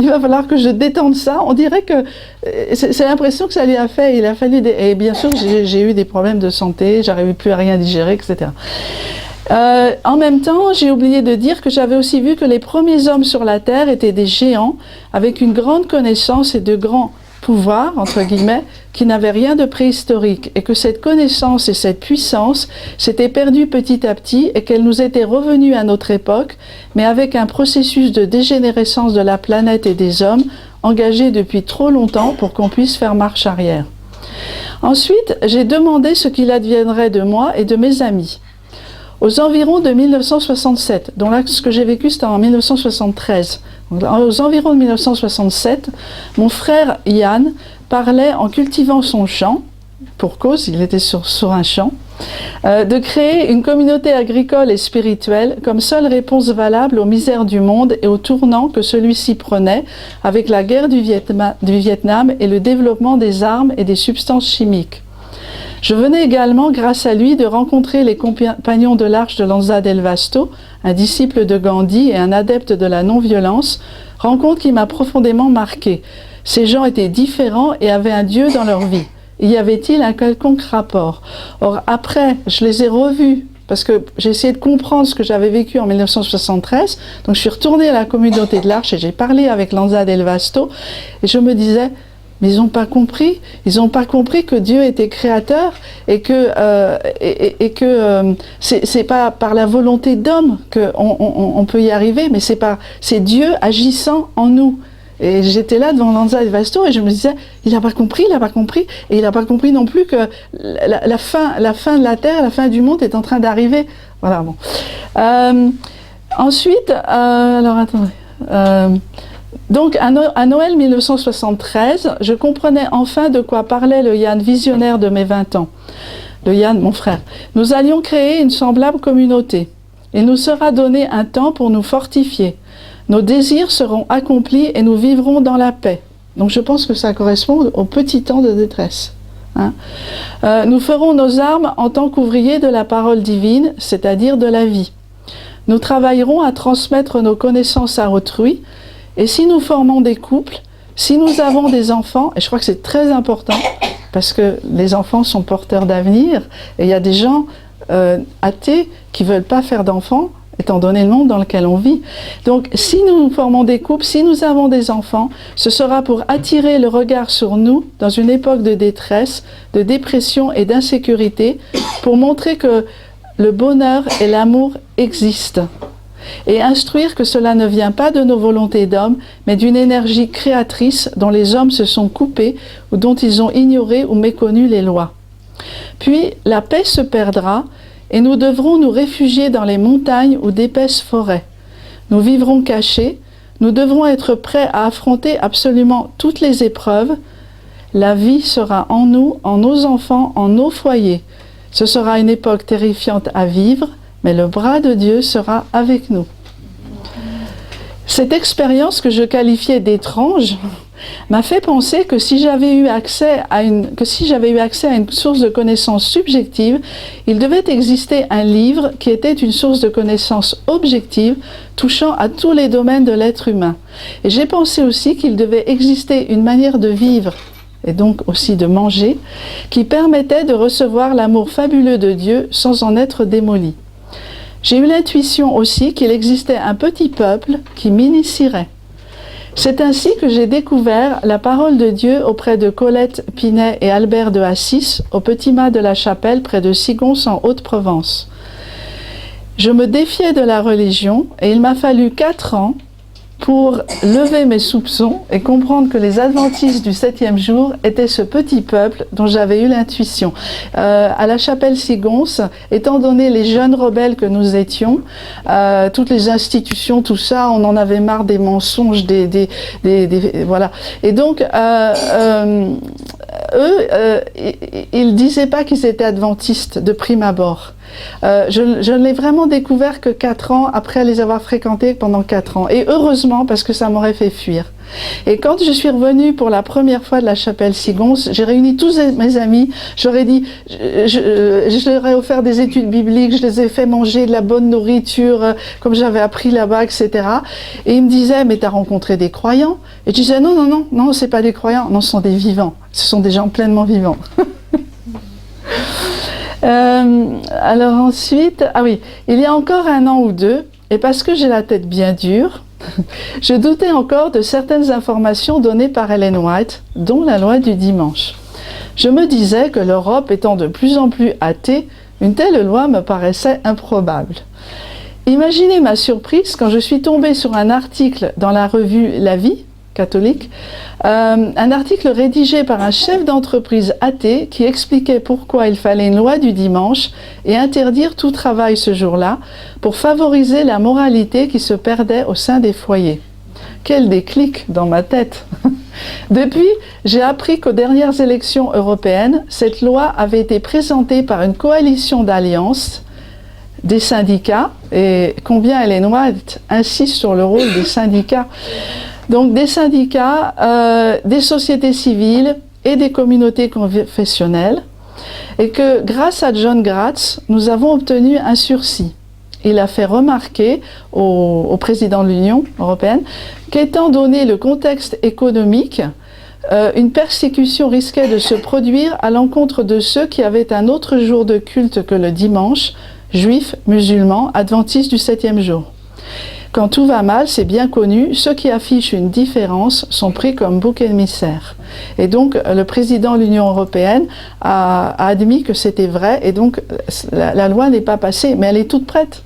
Il va falloir que je détende ça. On dirait que c'est l'impression que ça lui a fait. Il a fallu et bien sûr, j'ai eu des problèmes de santé, j'arrivais plus à rien digérer, etc. En même temps, j'ai oublié de dire que j'avais aussi vu que les premiers hommes sur la Terre étaient des géants avec une grande connaissance et de grands pouvoirs, entre guillemets, qui n'avaient rien de préhistorique, et que cette connaissance et cette puissance s'étaient perdues petit à petit et qu'elles nous étaient revenues à notre époque, mais avec un processus de dégénérescence de la planète et des hommes engagé depuis trop longtemps pour qu'on puisse faire marche arrière. Ensuite, j'ai demandé ce qu'il adviendrait de moi et de mes amis. Aux environs de 1967, donc là, ce que j'ai vécu, c'était en 1973. Aux environs de 1967, mon frère Yann parlait en cultivant son champ, pour cause, il était sur un champ, de créer une communauté agricole et spirituelle comme seule réponse valable aux misères du monde et au tournant que celui-ci prenait avec la guerre du Vietnam et le développement des armes et des substances chimiques. Je venais également, grâce à lui, de rencontrer les compagnons de l'Arche de Lanza del Vasto, un disciple de Gandhi et un adepte de la non-violence, rencontre qui m'a profondément marqué. Ces gens étaient différents et avaient un Dieu dans leur vie. Y avait-il un quelconque rapport? Or, après, je les ai revus, parce que j'ai essayé de comprendre ce que j'avais vécu en 1973, donc je suis retournée à la communauté de l'Arche et j'ai parlé avec Lanza del Vasto, et je me disais... Mais ils n'ont pas compris. Ils n'ont pas compris que Dieu était créateur et que c'est pas par la volonté d'homme qu'on peut y arriver, mais c'est Dieu agissant en nous. Et j'étais là devant Lanza del Vasto et je me disais, il n'a pas compris, et il n'a pas compris non plus que la fin de la terre, la fin du monde est en train d'arriver. Voilà. Bon. Ensuite, alors attendez. Donc, à Noël 1973, je comprenais enfin de quoi parlait le Yann visionnaire de mes 20 ans. Le Yann, mon frère. Nous allions créer une semblable communauté. Il nous sera donné un temps pour nous fortifier. Nos désirs seront accomplis et nous vivrons dans la paix. Donc, je pense que ça correspond au petit temps de détresse. Hein. Nous ferons nos armes en tant qu'ouvriers de la parole divine, c'est-à-dire de la vie. Nous travaillerons à transmettre nos connaissances à autrui. Et si nous formons des couples, si nous avons des enfants, et je crois que c'est très important, parce que les enfants sont porteurs d'avenir, et il y a des gens athées qui ne veulent pas faire d'enfants, étant donné le monde dans lequel on vit. Donc, si nous formons des couples, si nous avons des enfants, ce sera pour attirer le regard sur nous dans une époque de détresse, de dépression et d'insécurité, pour montrer que le bonheur et l'amour existent. Et instruire que cela ne vient pas de nos volontés d'hommes, mais d'une énergie créatrice dont les hommes se sont coupés ou dont ils ont ignoré ou méconnu les lois. Puis la paix se perdra et nous devrons nous réfugier dans les montagnes ou d'épaisses forêts. Nous vivrons cachés, nous devrons être prêts à affronter absolument toutes les épreuves. La vie sera en nous, en nos enfants, en nos foyers. Ce sera une époque terrifiante à vivre, mais le bras de Dieu sera avec nous. Cette expérience que je qualifiais d'étrange m'a fait penser que si j'avais eu accès à une source de connaissance subjective, il devait exister un livre qui était une source de connaissance objective touchant à tous les domaines de l'être humain. Et j'ai pensé aussi qu'il devait exister une manière de vivre et donc aussi de manger, qui permettait de recevoir l'amour fabuleux de Dieu sans en être démoli. J'ai eu l'intuition aussi qu'il existait un petit peuple qui m'initierait. C'est ainsi que j'ai découvert la parole de Dieu auprès de Colette Pinet et Albert de Assis, au Petit Mas de la Chapelle, près de Sigons en Haute-Provence. Je me défiais de la religion et il m'a fallu 4 ans pour lever mes soupçons et comprendre que les adventistes du 7e jour étaient ce petit peuple dont j'avais eu l'intuition. À la chapelle Sigons, étant donné les jeunes rebelles que nous étions, toutes les institutions, tout ça, on en avait marre des mensonges, voilà. Et donc, eux, ils disaient pas qu'ils étaient adventistes de prime abord. Je ne l'ai vraiment découvert que 4 ans après les avoir fréquentés pendant 4 ans. Et heureusement, parce que ça m'aurait fait fuir. Et quand je suis revenue pour la première fois de la chapelle Sigons, j'ai réuni tous mes amis, j'aurais dit, je leur ai offert des études bibliques, je les ai fait manger de la bonne nourriture, comme j'avais appris là-bas, etc. Et ils me disaient, mais t'as rencontré des croyants? Et je disais, non, c'est pas des croyants, non, ce sont des vivants. Ce sont des gens pleinement vivants. Alors ensuite, il y a encore 1 an ou 2, et parce que j'ai la tête bien dure, je doutais encore de certaines informations données par Ellen White, dont la loi du dimanche. Je me disais que l'Europe étant de plus en plus athée, une telle loi me paraissait improbable. Imaginez ma surprise quand je suis tombée sur un article dans la revue La Vie, catholique, un article rédigé par un chef d'entreprise athée qui expliquait pourquoi il fallait une loi du dimanche et interdire tout travail ce jour-là pour favoriser la moralité qui se perdait au sein des foyers. Quel déclic dans ma tête! Depuis, j'ai appris qu'aux dernières élections européennes, cette loi avait été présentée par une coalition d'alliances des syndicats, et combien Ellen White insiste sur le rôle des syndicats. Donc des syndicats, des sociétés civiles et des communautés confessionnelles, et que grâce à John Gratz, nous avons obtenu un sursis. Il a fait remarquer au président de l'Union européenne qu'étant donné le contexte économique, une persécution risquait de se produire à l'encontre de ceux qui avaient un autre jour de culte que le dimanche, juifs, musulmans, adventistes du 7e jour. Quand tout va mal, c'est bien connu, ceux qui affichent une différence sont pris comme bouc émissaire. Et donc, le président de l'Union européenne a admis que c'était vrai, et donc la loi n'est pas passée, mais elle est toute prête.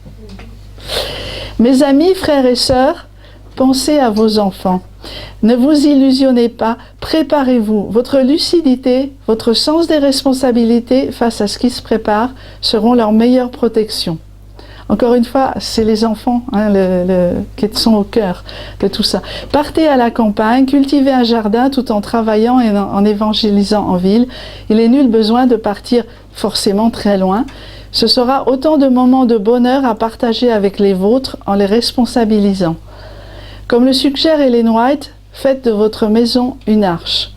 Mes amis, frères et sœurs, pensez à vos enfants. Ne vous illusionnez pas, préparez-vous. Votre lucidité, votre sens des responsabilités face à ce qui se prépare seront leur meilleure protection. Encore une fois, c'est les enfants qui sont au cœur de tout ça. Partez à la campagne, cultivez un jardin tout en travaillant et en évangélisant en ville. Il n'est nul besoin de partir forcément très loin. Ce sera autant de moments de bonheur à partager avec les vôtres en les responsabilisant. Comme le suggère Ellen White, faites de votre maison une arche.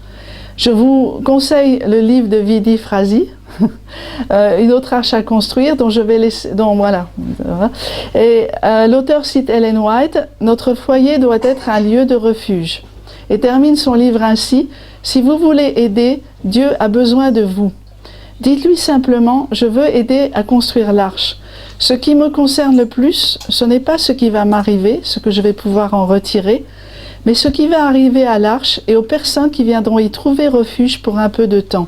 Je vous conseille le livre de Vidi Frasi, Une autre arche à construire, dont je vais laisser, voilà. Et l'auteur cite Ellen White, notre foyer doit être un lieu de refuge. Et termine son livre ainsi, si vous voulez aider, Dieu a besoin de vous. Dites-lui simplement, je veux aider à construire l'arche. Ce qui me concerne le plus, ce n'est pas ce qui va m'arriver, ce que je vais pouvoir en retirer, mais ce qui va arriver à l'arche et aux personnes qui viendront y trouver refuge pour un peu de temps.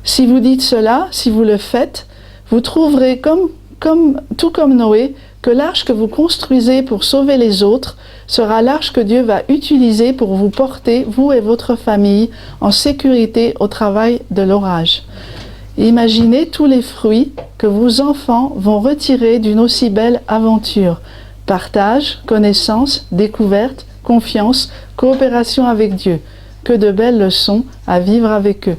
Si vous dites cela, si vous le faites, vous trouverez, tout comme Noé, que l'arche que vous construisez pour sauver les autres sera l'arche que Dieu va utiliser pour vous porter, vous et votre famille, en sécurité au travail de l'orage. Imaginez tous les fruits que vos enfants vont retirer d'une aussi belle aventure. Partage, connaissance, découverte, confiance, coopération avec Dieu. Que de belles leçons à vivre avec eux.